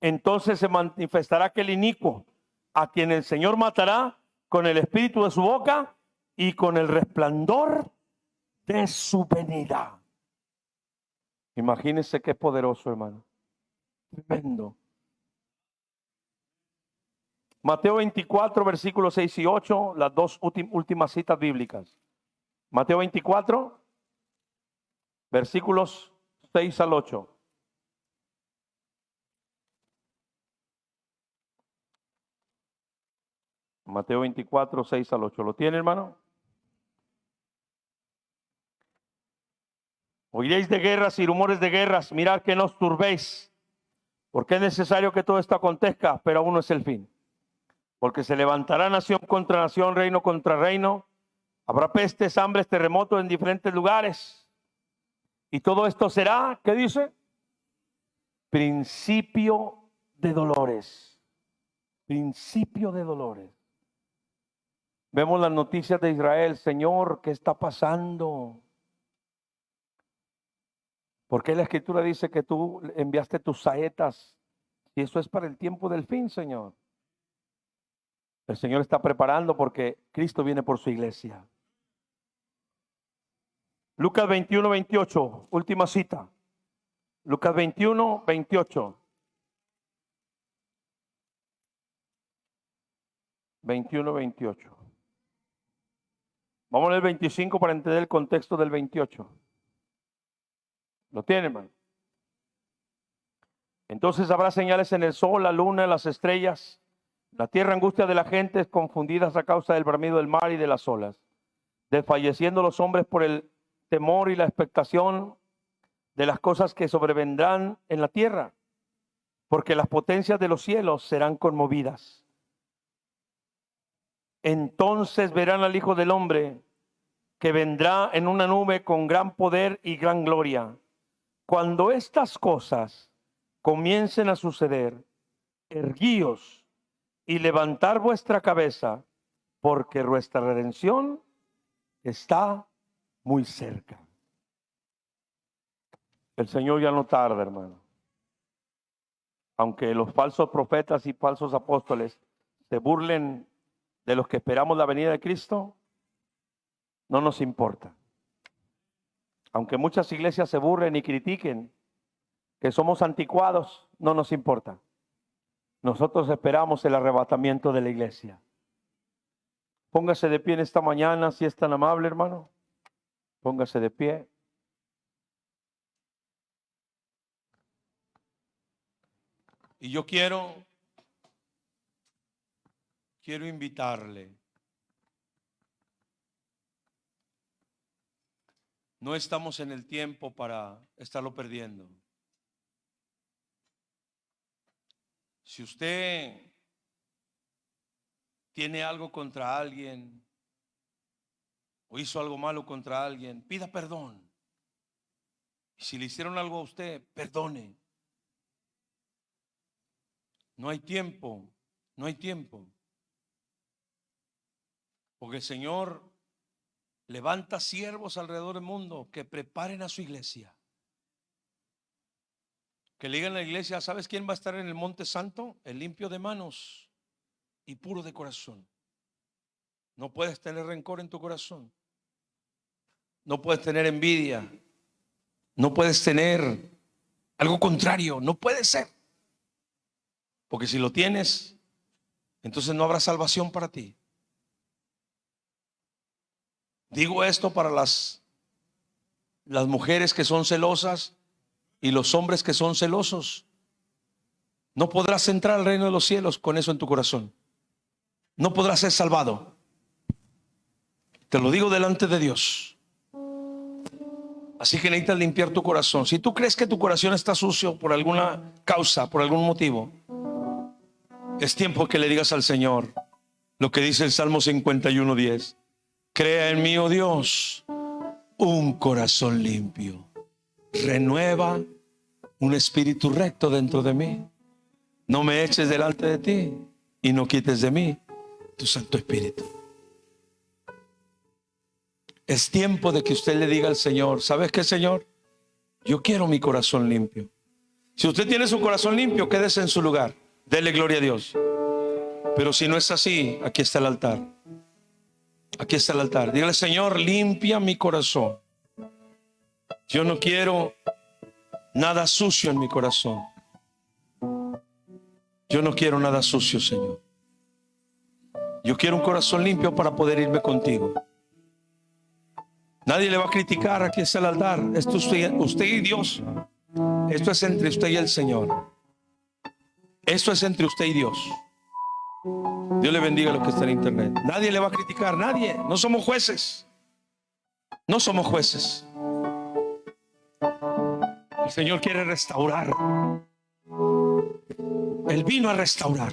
Entonces se manifestará aquel inicuo, a quien el Señor matará con el espíritu de su boca y con el resplandor de su venida. Imagínense qué poderoso, hermano. Tremendo. Mateo 24, versículos 6 y 8, las dos últimas citas bíblicas. Mateo 24, versículos 6 al 8. Mateo 24, 6 al 8. ¿Lo tiene, hermano? Oiréis de guerras y rumores de guerras, mirad que no os turbéis, porque es necesario que todo esto acontezca, pero aún no es el fin. Porque se levantará nación contra nación, reino contra reino. Habrá pestes, hambres, terremotos en diferentes lugares. Y todo esto será, ¿qué dice? Principio de dolores. Principio de dolores. Vemos las noticias de Israel. Señor, ¿qué está pasando? ¿Por qué la Escritura dice que tú enviaste tus saetas? Y eso es para el tiempo del fin, Señor. El Señor está preparando porque Cristo viene por su iglesia. Lucas 21, 28, última cita. Lucas 21, 28. 21, 28. Vamos a leer 25 para entender el contexto del 28. ¿Lo tienen, hermano? Entonces habrá señales en el sol, la luna, las estrellas. La tierra angustia de la gente, confundidas a causa del bramido del mar y de las olas. Desfalleciendo los hombres por el temor y la expectación de las cosas que sobrevendrán en la tierra, porque las potencias de los cielos serán conmovidas. Entonces verán al Hijo del Hombre, que vendrá en una nube con gran poder y gran gloria. Cuando estas cosas comiencen a suceder, erguíos y levantar vuestra cabeza, porque vuestra redención está muy cerca. El Señor ya no tarda, hermano. Aunque los falsos profetas y falsos apóstoles se burlen de los que esperamos la venida de Cristo, no nos importa. Aunque muchas iglesias se burlen y critiquen que somos anticuados, no nos importa. Nosotros esperamos el arrebatamiento de la iglesia. Póngase de pie en esta mañana, si es tan amable, hermano. Póngase de pie. Y yo quiero invitarle. No estamos en el tiempo para estarlo perdiendo. Si usted tiene algo contra alguien o hizo algo malo contra alguien, pida perdón. Y si le hicieron algo a usted, perdone. No hay tiempo, no hay tiempo. Porque el Señor levanta siervos alrededor del mundo que preparen a su iglesia. Que le digan a la iglesia: ¿sabes quién va a estar en el monte santo? El limpio de manos y puro de corazón. No puedes tener rencor en tu corazón. No puedes tener envidia. No puedes tener algo contrario. No puede ser. Porque si lo tienes, entonces no habrá salvación para ti. Digo esto para las mujeres que son celosas y los hombres que son celosos. No podrás entrar al reino de los cielos con eso en tu corazón. No podrás ser salvado. Te lo digo delante de Dios. Así que necesitas limpiar tu corazón. Si tú crees que tu corazón está sucio por alguna causa, por algún motivo, es tiempo que le digas al Señor lo que dice el Salmo 51:10. Crea en mí, oh Dios, un corazón limpio. Renueva un espíritu recto dentro de mí. No me eches delante de ti y no quites de mí tu Santo Espíritu. Es tiempo de que usted le diga al Señor: ¿sabes qué, Señor? Yo quiero mi corazón limpio. Si usted tiene su corazón limpio, quédese en su lugar. Dele gloria a Dios. Pero si no es así, aquí está el altar. Aquí está el altar. Dígale: Señor, limpia mi corazón. Yo no quiero nada sucio en mi corazón. Yo no quiero nada sucio, Señor. Yo quiero un corazón limpio para poder irme contigo. Nadie le va a criticar. Aquí está el altar. Esto es usted y Dios. Esto es entre usted y el Señor. Esto es entre usted y Dios. Dios le bendiga a los que están en internet. Nadie le va a criticar, nadie. No somos jueces. No somos jueces. El Señor quiere restaurar. Él vino a restaurar.